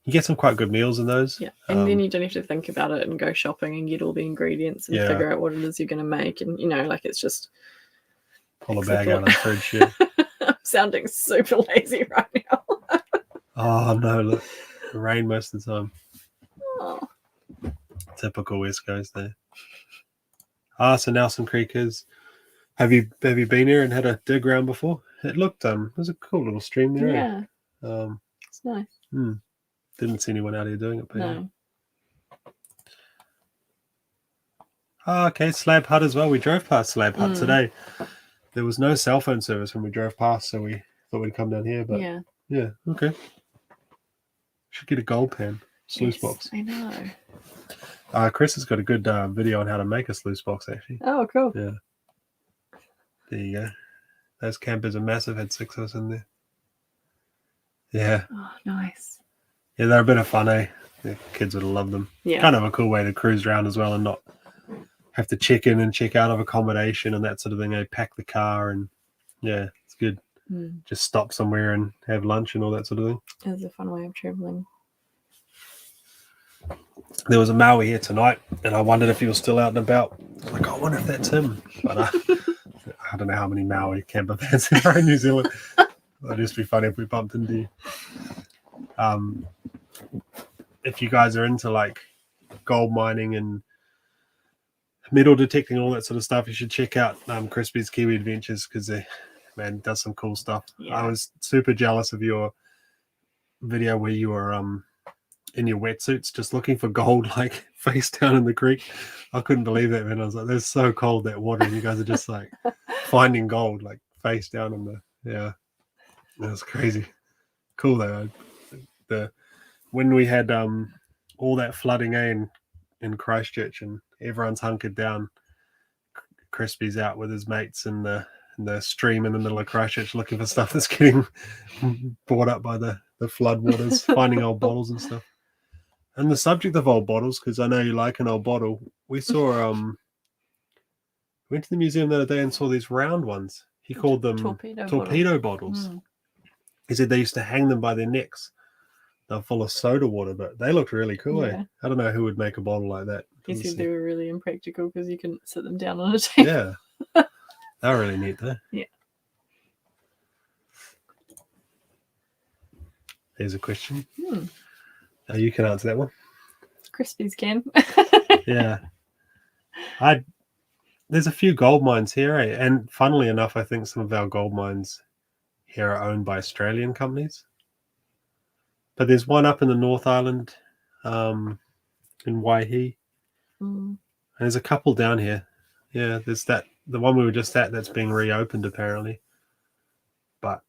you get some quite good meals in those. Yeah, and then you don't have to think about it and go shopping and get all the ingredients and figure out what it is you're going to make, and like it's just pull a bag out of the fridge. Yeah. I'm sounding super lazy right now. Oh no! Look, it rain most of the time. Oh. Typical West Coast there. So Nelson Creek is. Have you been here and had a dig around before? It looked there's a cool little stream there. Yeah. It's nice. Didn't see anyone out here doing it, but no. Okay, Slab Hut as well. We drove past Slab Hut today. There was no cell phone service when we drove past, so we thought we'd come down here. But yeah, okay. Should get a gold pan sluice box. I know. Chris has got a good video on how to make a sluice box, actually. Oh, cool. Yeah. There you go. Those campers are massive. Had 6 of us in there. Yeah. Oh, nice. Yeah, they're a bit of fun, eh? The kids would have loved them. Yeah. Kind of a cool way to cruise around as well and not have to check in and check out of accommodation and that sort of thing. They pack the car and yeah, it's good. Just stop somewhere and have lunch and all that sort of thing. It's a fun way of traveling. There was a Maui here tonight, and I wondered if he was still out and about. Like, I wonder if that's him. But I don't know how many Maui camper vans there are in New Zealand. It'd just be funny if we bumped into you. If you guys are into like gold mining and metal detecting, all that sort of stuff, you should check out Crispy's Kiwi Adventures because man does some cool stuff. Yeah. I was super jealous of your video where you were in your wetsuits just looking for gold, like face down in the creek. I couldn't believe that, man. I was like, "That's so cold, that water," and you guys are just like finding gold, like face down in the That was crazy. Cool though. When we had all that flooding in Christchurch and everyone's hunkered down, Crispy's out with his mates in the stream in the middle of Christchurch looking for stuff that's getting brought up by the flood waters, finding old bottles and stuff. And the subject of old bottles, because I know you like an old bottle, we saw went to the museum the other day and saw these round ones. He called them torpedo bottles. He said they used to hang them by their necks. They're full of soda water, but they looked really cool. Yeah. I don't know who would make a bottle like that. He said they were really impractical because you couldn't sit them down on a table. Yeah. They're really neat though. Yeah. Here's a question. You can answer that one. Crispies can. Yeah. There's a few gold mines here, and funnily enough, I think some of our gold mines here are owned by Australian companies. But there's one up in the North Island, in Waihi. And there's a couple down here. Yeah, there's the one we were just at that's being reopened apparently. But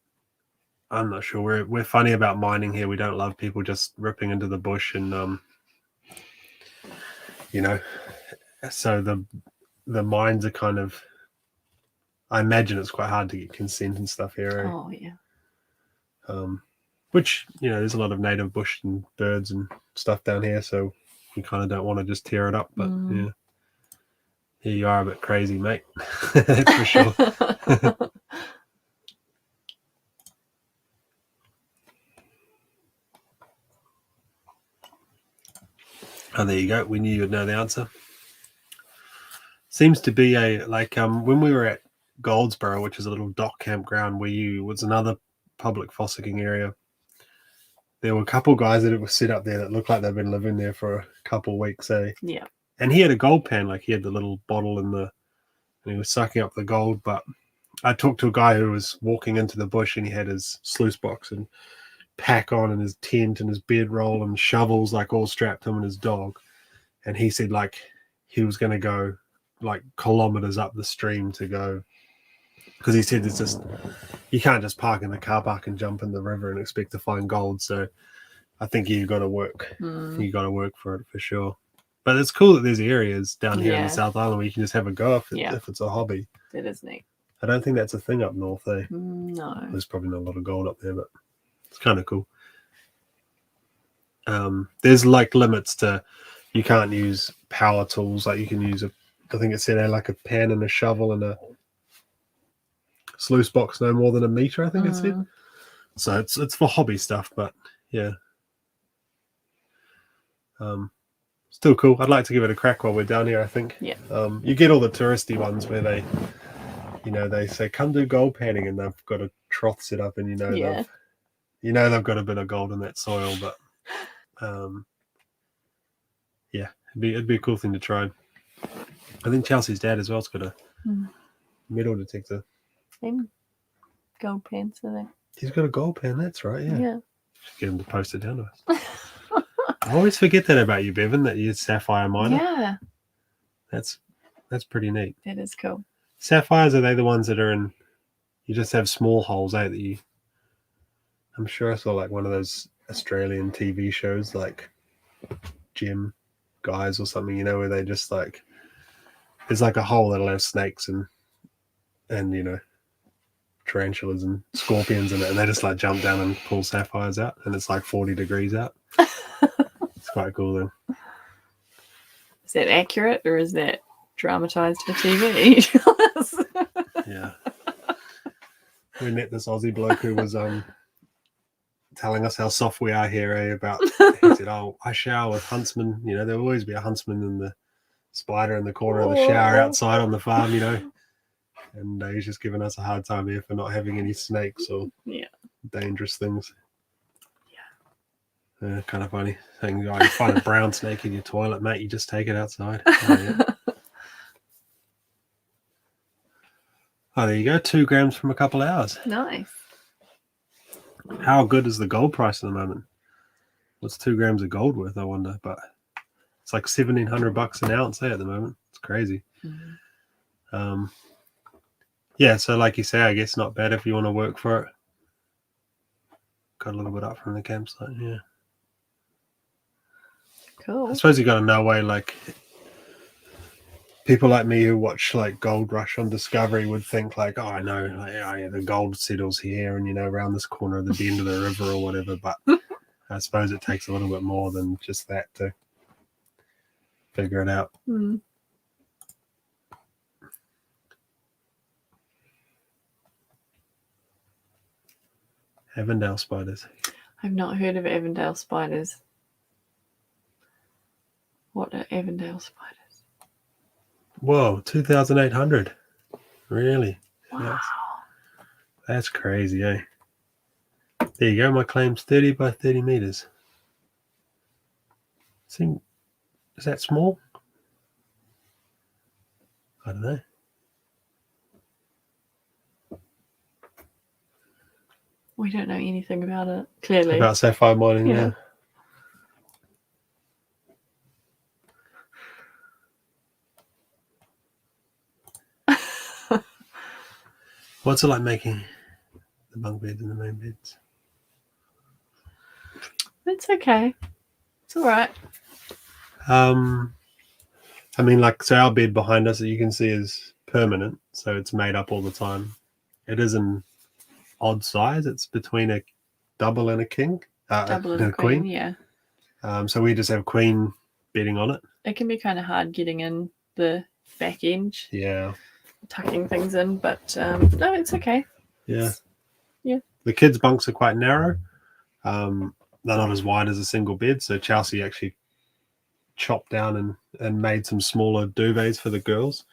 I'm not sure. We're funny about mining here. We don't love people just ripping into the bush and so the mines are kind of, I imagine it's quite hard to get consent and stuff here. Oh yeah. Which, there's a lot of native bush and birds and stuff down here, so we kind of don't want to just tear it up. But yeah, here you are a bit crazy, mate. That's for sure. Oh, there you go. We knew you'd know the answer. Seems to be when we were at Goldsboro, which is a little dock campground where was another public fossicking area. There were a couple guys that were set up there that looked like they've been living there for a couple of weeks, Yeah. And he had a gold pan, like he had the little bottle and he was sucking up the gold. But I talked to a guy who was walking into the bush and he had his sluice box and pack on and his tent and his bedroll and shovels like all strapped him and his dog. And he said like he was going to go like kilometers up the stream to go, because he said you can't just park in the car park and jump in the river and expect to find gold. So I think you got to work. You got to work for it for sure. But it's cool that there's areas down here in the South Island where you can just have a go if it's a hobby. That is neat. I don't think that's a thing up north, eh? No. There's probably not a lot of gold up there, but it's kind of cool. There's like limits to, you can't use power tools. Like you can use I think it said like a pan and a shovel and a sluice box no more than a meter, I think it said. So it's for hobby stuff, but yeah. Still cool. I'd like to give it a crack while we're down here, I think. Yeah. You get all the touristy ones where they they say come do gold panning and they've got a trough set up and they've got a bit of gold in that soil, but it'd be a cool thing to try. I think Chelsea's dad as well's got a metal detector. Same gold pants are there. He's got a gold pan, that's right, yeah. Should get him to post it down to us. I always forget that about you, Bevan, that you're sapphire miner. Yeah. That's pretty neat. That is cool. Sapphires, are they the ones that are in, you just have small holes, that I'm sure I saw like one of those Australian TV shows like Gem Guys or something, where they just like, there's like a hole that'll have snakes and tarantulas and scorpions in it, and they just like jump down and pull sapphires out, and it's like 40 degrees out. It's quite cool then. Is that accurate or is that dramatized for TV. Yeah. We met this Aussie bloke who was telling us how soft we are here, about he said, "Oh, I shower with huntsmen, there'll always be a huntsman in the spider in the corner of the shower outside on the farm, and he's just giving us a hard time here for not having any snakes or dangerous things." Kind of funny. Saying, "Oh, you find a brown snake in your toilet, mate, you just take it outside." Oh, there you go. 2 grams from a couple hours. Nice. How good is the gold price at the moment? What's 2 grams of gold worth, I wonder? But it's like $1,700 an ounce at the moment. It's crazy. Mm-hmm. Yeah, so like you say, I guess not bad if you want to work for it. Got a little bit up from the campsite, yeah. Cool. I suppose you got to know way, like people like me who watch like Gold Rush on Discovery would think like, oh, I know, like, oh, yeah, the gold settles here and around this corner of the bend of the river or whatever. But I suppose it takes a little bit more than just that to figure it out. Mm. Avondale spiders. I've not heard of Avondale spiders. What are Avondale spiders? Whoa, 2,800. Really? Wow. That's crazy, eh? There you go. My claim's 30 by 30 meters. Is that small? I don't know. We don't know anything about it, clearly. About sapphire mining, yeah. What's it like making the bunk beds and the main beds? It's okay. It's all right. I mean, like, so our bed behind us that you can see is permanent, so it's made up all the time. It is an odd size. It's between a double and a king. Double and a queen, yeah. So we just have queen bedding on it. It can be kind of hard getting in the back end. Yeah. Tucking things in, but no, it's okay. Yeah. Yeah. The kids' bunks are quite narrow. They're not as wide as a single bed, so Chelsea actually chopped down and made some smaller duvets for the girls.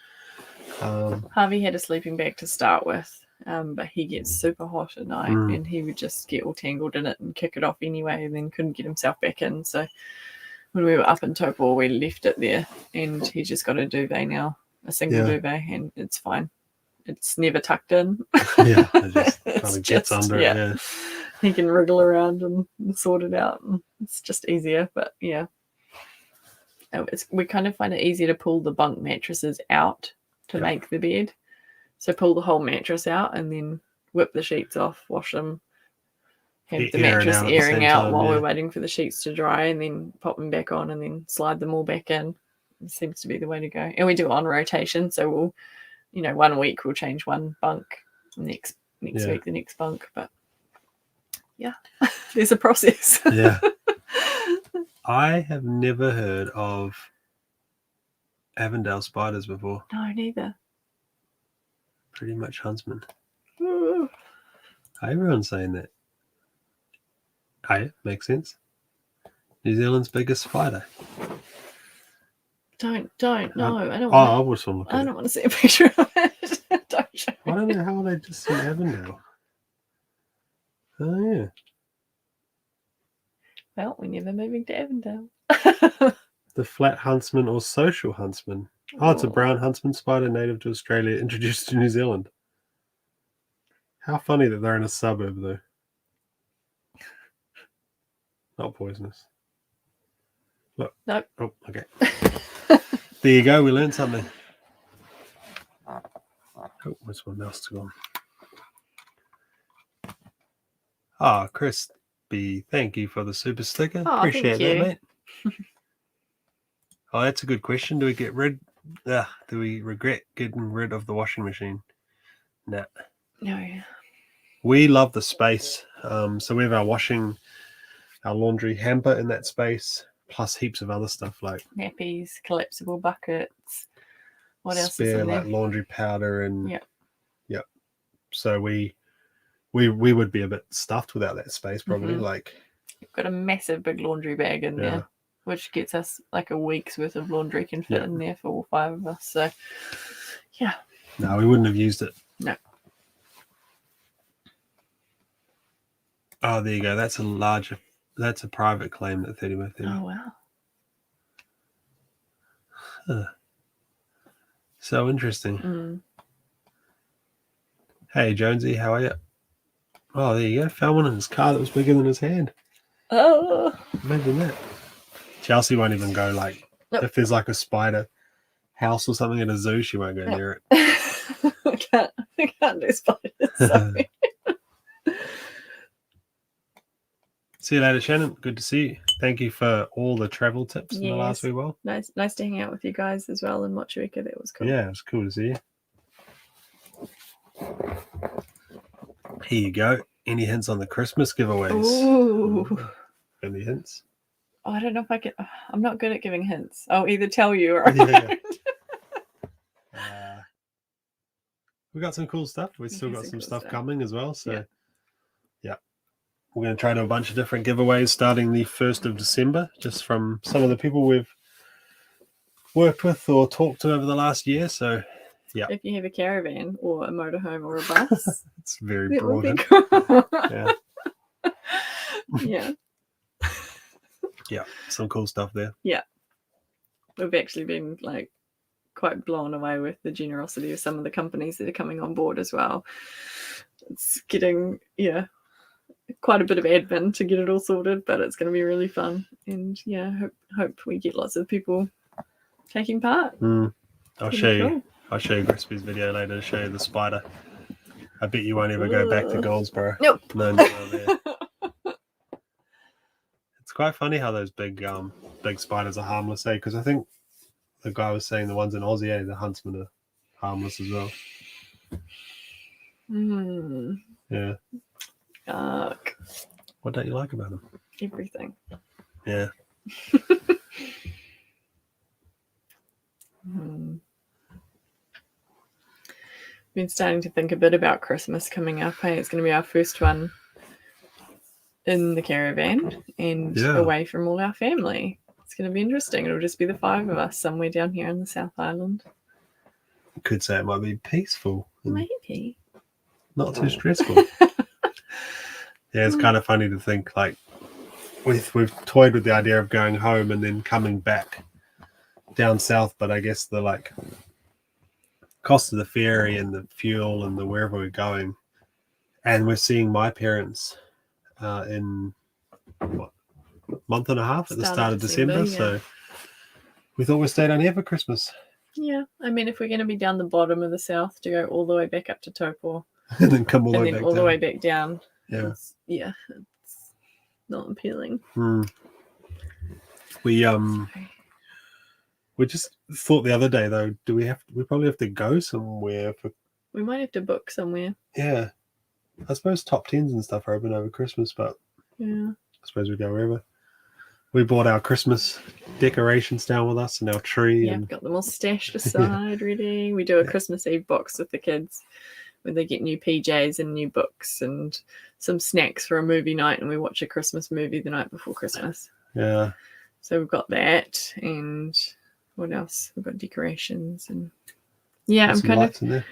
Harvey had a sleeping bag to start with, but he gets super hot at night and he would just get all tangled in it and kick it off anyway and then couldn't get himself back in. So when we were up in Taupo, we left it there and he just got a duvet now, a single duvet, and it's fine. It's never tucked in. Yeah, it just kind of gets under it. Yeah. He can wriggle around and sort it out. And it's just easier, but yeah. We kind of find it easier to pull the bunk mattresses out to make the bed. So pull the whole mattress out and then whip the sheets off, wash them, have the mattress airing out while we're waiting for the sheets to dry, and then pop them back on and then slide them all back in. It seems to be the way to go. And we do it on rotation, so we'll, 1 week we'll change one bunk, next week the next bunk. But yeah, there's a process. Yeah. I have never heard of Avondale spiders before. No, neither. Pretty much huntsman. Everyone's saying that. Makes sense. New Zealand's biggest spider. Don't. No, I don't. I was looking. I don't want to see a picture of it. Don't show me. I don't know how they just see Avondale. Oh yeah. Well, we're never moving to Avondale. The flat huntsman or social huntsman. Oh, it's a brown huntsman spider native to Australia, introduced to New Zealand. How funny that they're in a suburb, though. Not poisonous. Look. Nope. Oh, okay. There you go. We learned something. Oh, where's my mouse gone? Ah, Chris B, thank you for the super sticker. Appreciate that, mate. Oh, that's a good question. Do we regret getting rid of the washing machine? Nah. No. We love the space. So we have our laundry hamper in that space, plus heaps of other stuff like nappies, collapsible buckets, What else is spare in there? like laundry powder and Yep. So we would be a bit stuffed without that space probably. Mhm. Like We've got a massive big laundry bag in Yeah. there, which gets us like a week's worth of laundry can fit Yeah. in there for all 5 of us. So yeah. No, we wouldn't have used it. No. Oh, there you go. That's a private claim, that 30 by 30. Oh wow. Huh. So interesting. Mm. Hey Jonesy, how are you? Oh, there you go. Found one in his car that was bigger than his hand. Oh. Imagine that. Chelsea won't even go like Nope. if there's like a spider house or something in a zoo, she won't go Nope. near I can't do spiders. it. Sorry. See you later, Shannon. Good to see you. Thank you for all the travel tips in the last Yes. wee while. Nice to hang out with you guys as well in Motueka. That was cool. Yeah, it was cool to see you. Here you go. Any hints on the Christmas giveaways? Ooh. Any hints? Oh, I don't know if I can. I'm not good at giving hints. I'll either tell you or I Yeah. won't. We got some cool stuff. We've still Yeah, got some some cool stuff stuff. coming as well. So, Yeah. We're going to try to do a bunch of different giveaways starting the 1st of December, just from some of the people we've worked with or talked to over the last year. So, If you have a caravan or a motorhome or a bus, it's very that would broad. be cool. Yeah. Yeah. Yeah, some cool stuff there. We've actually been like quite blown away with the generosity of some of the companies that are coming on board as well. It's getting quite a bit of admin to get it all sorted, but it's going to be really fun. And hope we get lots of people taking part. I'll show you Crispy's video later to show you the spider. I bet you won't ever go back to Goldsboro. Nope. No, there. It's quite funny how those big spiders are harmless, because I think the guy was saying the ones in Aussie, the huntsmen are harmless as well. Yeah. What don't you like about them? Everything. Yeah. Been starting to think a bit about Christmas coming up. Hey, it's going to be our first one in the caravan and away from all our family. It's going to be interesting. It'll just be the 5 of us somewhere down here in the South Island. You could say it might be peaceful. Maybe. Not too stressful. Yeah, it's kind of funny to think like we've toyed with the idea of going home and then coming back down south, but I guess the like cost of the ferry and the fuel and the wherever we're going, and we're seeing my parents in what, month and a half at the start of December. Yeah. So we thought we'd stay down here for Christmas. Yeah, I mean, if we're going to be down the bottom of the south to go all the way back up to Taupo and then come all the way back down. Yeah. It's not appealing. We just thought the other day though, we probably have to go somewhere for. We might have to book somewhere. Yeah, I suppose top 10s and stuff are open over Christmas, but yeah, I suppose we go wherever. We brought our Christmas decorations down with us and our tree. Yeah, got them all stashed aside, ready. We do a Christmas Eve box with the kids when they get new PJs and new books and some snacks for a movie night, and we watch a Christmas movie the night before Christmas. Yeah. So we've got that, and what else? We've got decorations, and I'm kind of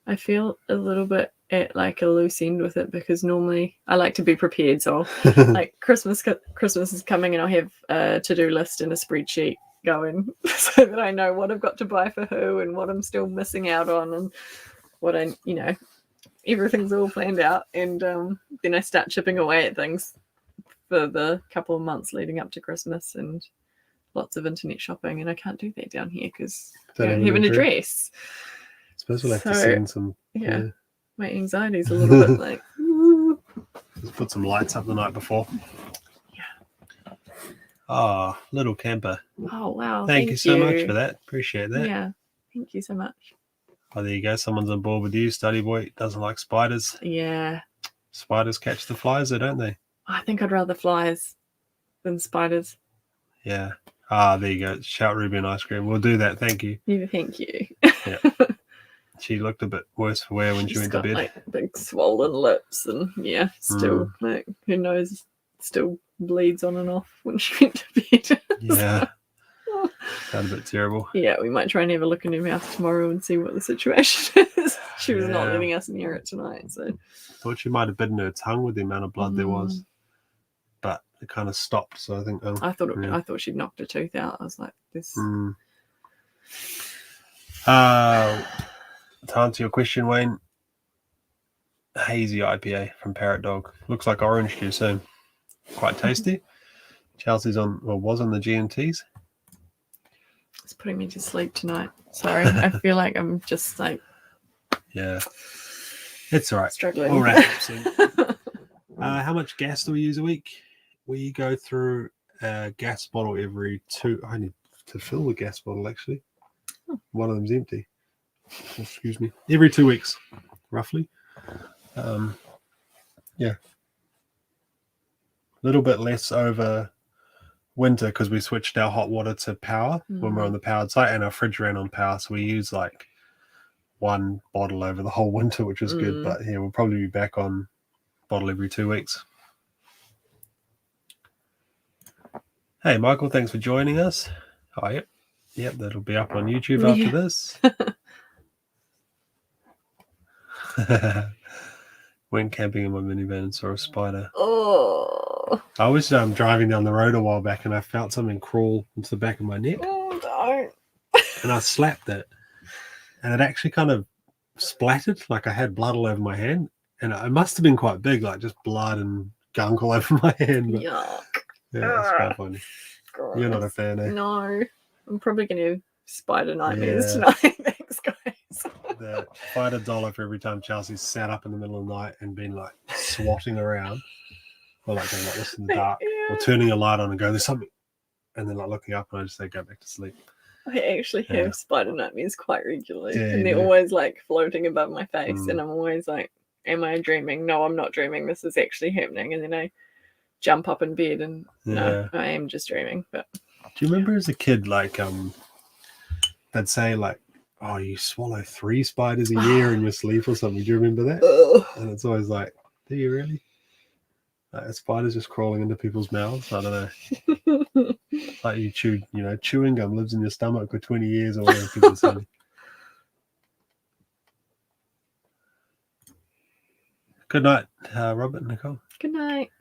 I feel a little bit at like a loose end with it because normally I like to be prepared. So like Christmas is coming and I'll have a to-do list and a spreadsheet going so that I know what I've got to buy for who and what I'm still missing out on and what everything's all planned out. And then I start chipping away at things for the couple of months leading up to Christmas and lots of internet shopping. And I can't do that down here because I don't have an address. I suppose we'll have to send some. Yeah. My anxiety's a little bit like. Ooh. Just put some lights up the night before. Yeah. Oh, little camper. Oh wow! Thank you so much for that. Appreciate that. Yeah, thank you so much. Oh, there you go. Someone's on board with you. Study boy doesn't like spiders. Yeah. Spiders catch the flies, though, don't they? I think I'd rather flies than spiders. Yeah, There you go. Shout Ruby and ice cream. We'll do that. Thank you. Yeah, thank you. Yeah. She looked a bit worse for wear when she went to bed. Like big swollen lips and still like her nose still bleeds on and off when she went to bed. Yeah. Sounded a bit terrible. Yeah, we might try and have a look in her mouth tomorrow and see what the situation is. She was not letting us near it tonight, so thought she might have bitten her tongue with the amount of blood there was, but it kind of stopped. So I think I thought she'd knocked a tooth out. I was like, this. To answer your question, Wayne, hazy IPA from Parrot Dog. Looks like orange juice, so quite tasty. Chelsea's was on the GMTs. It's putting me to sleep tonight. Sorry, I feel like I'm just like. Yeah, it's all right. Struggling. We'll wrap up soon. How much gas do we use a week? We go through a gas bottle every 2. I need to fill the gas bottle actually. One of them's empty. Excuse me. Every 2 weeks, roughly. Yeah. A little bit less over winter because we switched our hot water to power when we're on the powered site, and our fridge ran on power, so we use like 1 bottle over the whole winter, which is good. But yeah, we'll probably be back on bottle every 2 weeks. Hey, Michael, thanks for joining us. Oh, yep, that'll be up on YouTube after this. Went camping in my minivan and saw a spider. Oh. I was driving down the road a while back and I felt something crawl into the back of my neck. Oh, don't. And I slapped it. And it actually kind of splattered, like I had blood all over my hand. And it must have been quite big, like just blood and gunk all over my hand. But Yuck. yeah, it's quite funny. Gross. You're not a fan, eh? No. I'm probably going to have spider nightmares tonight. Thanks, guys. If I had $1 for every time Chelsea sat up in the middle of the night and been like swatting around, or like going like this in the dark, or turning a light on and go, there's something, and then like looking up and I just say, go back to sleep. I actually have spider nightmares quite regularly, and they're do. always like floating above my face, and I'm always like, am I dreaming? No, I'm not dreaming. This is actually happening. And then I jump up in bed and no, I am just dreaming. But do you remember as a kid, like they'd say like, oh, you swallow 3 spiders a year in your sleep or something? Do you remember that? And it's always like, do you really? Like, spiders just crawling into people's mouths. I don't know. Like you chewing gum lives in your stomach for 20 years or whatever people say. Good night, Robert and Nicole. Good night.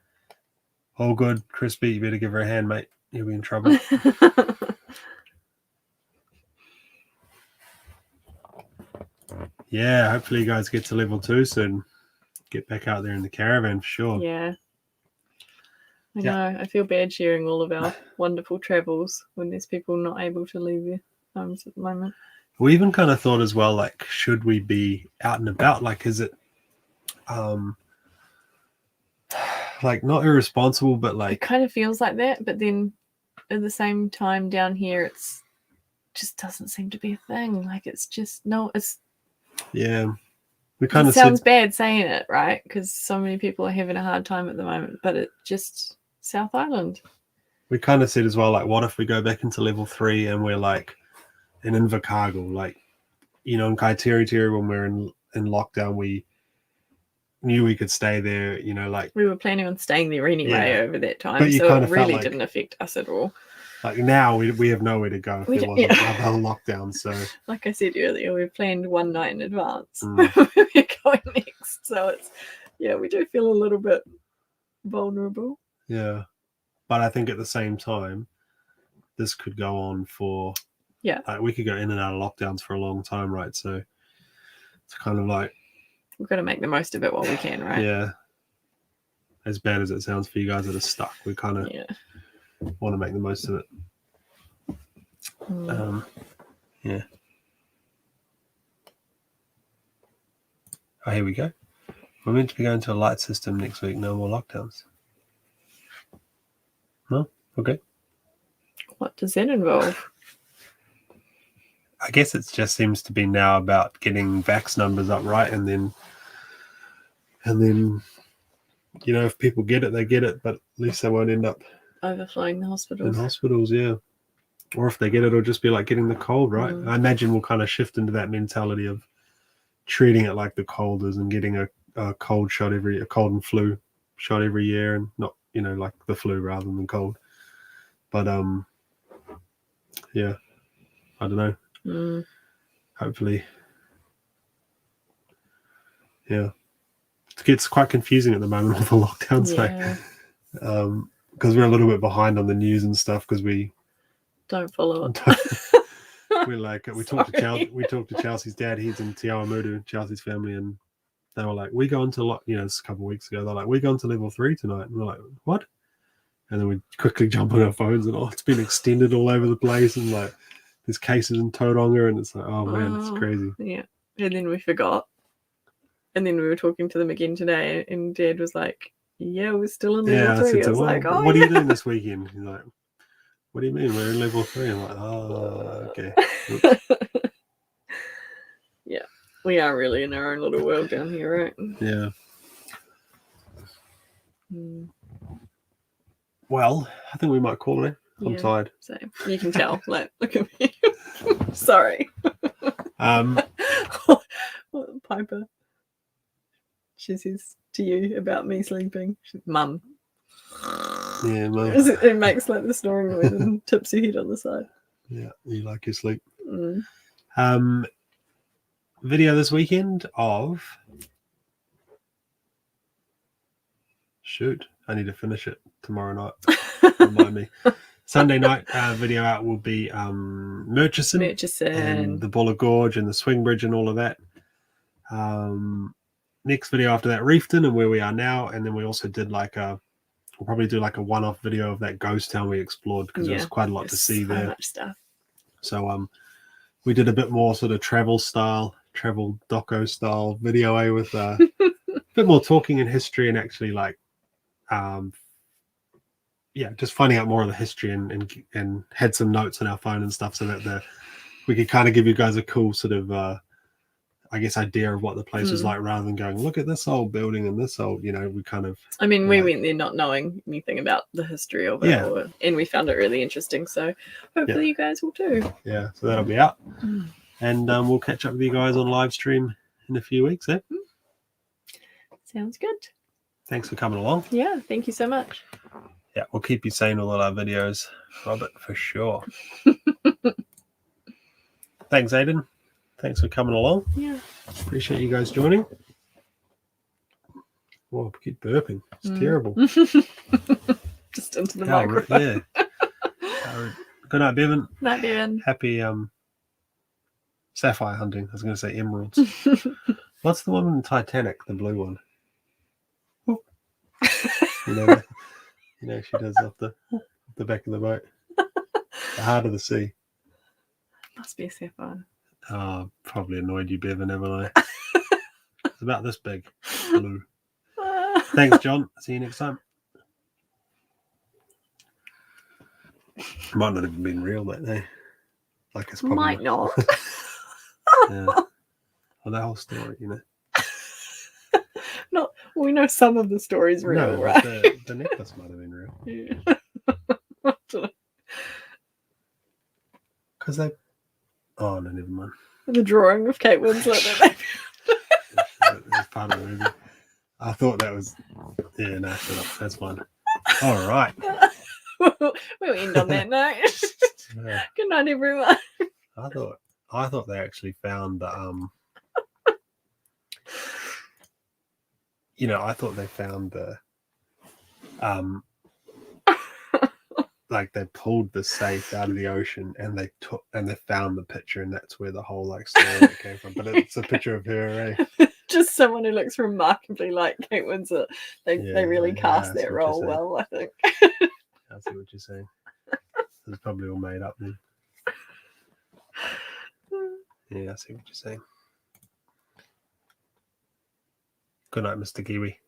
All good. Crispy, you better give her a hand, mate. You'll be in trouble. Yeah, hopefully you guys get to level 2 soon. Get back out there in the caravan for sure. Yeah. I know. I feel bad sharing all of our wonderful travels when there's people not able to leave their homes at the moment. We even kind of thought as well, like, should we be out and about? Like, is it like not irresponsible, but like it kind of feels like that, but then at the same time down here it's just doesn't seem to be a thing. Like it's just we kind of sounds bad saying it, right? Because so many people are having a hard time at the moment, but it just South Island. We kind of said as well, like, what if we go back into level 3 and we're like in Invercargill, like, you know, in Kaiteri when we're in lockdown, we knew we could stay there, you know, like we were planning on staying there anyway over that time, so it really didn't affect us at all. Like now we have nowhere to go if there wasn't another lockdown. So like I said earlier, we've planned one night in advance where we're going next. So it's we do feel a little bit vulnerable. Yeah. But I think at the same time, this could go on for we could go in and out of lockdowns for a long time, right? So it's kind of like we've got to make the most of it while we can, right? Yeah. As bad as it sounds for you guys that are stuck, we kind of want to make the most of it. Oh, here we go. We're meant to be going to a light system next week. No more lockdowns. No? Okay. What does that involve? I guess it just seems to be now about getting vax numbers up, right? And then, you know, if people get it, they get it, but at least they won't end up overflowing the hospitals. In hospitals, yeah. Or if they get it, it'll just be like getting the cold, right? Mm. I imagine we'll kind of shift into that mentality of treating it like the cold is and getting a cold and flu shot every year, and not, like the flu rather than cold. But yeah, I don't know. Hopefully, yeah. It gets quite confusing at the moment, all the lockdowns, because we're a little bit behind on the news and stuff because we don't follow it. We're like, we talked to Chelsea's dad. He's in Te Awamutu, Chelsea's family, and they were like, we go into this a couple of weeks ago. They're like, we go into level 3 tonight, and we're like, what? And then we quickly jump on our phones, and it's been extended all over the place, and like there's cases in Tauranga, and it's like, oh man, it's crazy. Yeah, and then we forgot, and then we were talking to them again today, and Dad was like, yeah, we're still in level 3. I was like, what are you doing this weekend? He's like, what do you mean we're in level 3? I'm like, oh, okay. Yeah, we are really in our own little world down here, right? Yeah. Well, I think we might call it. I'm tired. So you can tell. Like, look at me. Sorry. Piper. She says to you about me sleeping. She's, Mum. Yeah, Mum. It makes like the snoring noise and tips your head on the side. Yeah, you like your sleep. Video this weekend of... Shoot, I need to finish it tomorrow night. Remind me. Sunday night video out will be Murchison and the Buller Gorge and the Swing Bridge and all of that. Next video after that, Reefton and where we are now, and then we also did we'll probably do like a one-off video of that ghost town we explored because there's quite a lot to see there. Much stuff. So we did a bit more sort of travel doco style video with a bit more talking in history and actually like just finding out more of the history and had some notes on our phone and stuff so that we could kind of give you guys a cool sort of idea of what the place was like rather than going, look at this old building and this old, we kind of... I mean, we went there not knowing anything about the history of it, and we found it really interesting, so hopefully you guys will too. Yeah, so that'll be out. And we'll catch up with you guys on live stream in a few weeks, eh? Sounds good. Thanks for coming along. Yeah, thank you so much. Yeah, we'll keep you sane with all our videos, Robert, for sure. Thanks, Aiden. Thanks for coming along. Yeah. Appreciate you guys joining. Whoa, I keep burping. It's terrible. Just into the microphone. Yeah. Good night, Bevan. Night, Bevan. Happy sapphire hunting. I was going to say emeralds. What's the one in Titanic, the blue one? She does off the back of the boat. The heart of the sea. Must be a sapphire. Oh, probably annoyed you, Bevan, haven't I? It's about this big. Blue. Thanks, John. See you next time. Might not have been real that day. Like it's probably might not. Yeah. Well, the whole story, Not. We know some of the stories real, right? The necklace might have been real. Yeah. Because they... Oh, no, never mind. The drawing of Kate Winslet. That's part of the movie. I thought that was... Yeah, no, shut up. That's fine. All right. We'll end on that note. Yeah. Good night, everyone. I thought they actually found the... I thought they found the... like they pulled the safe out of the ocean and they found the picture, and that's where the whole like story came from. But it's a picture of her, eh? Just someone who looks remarkably like Kate Winslet. They really cast that role well, I think. I see what you're saying. It's probably all made up then. Yeah, I see what you're saying. Good night, Mr. Kiwi.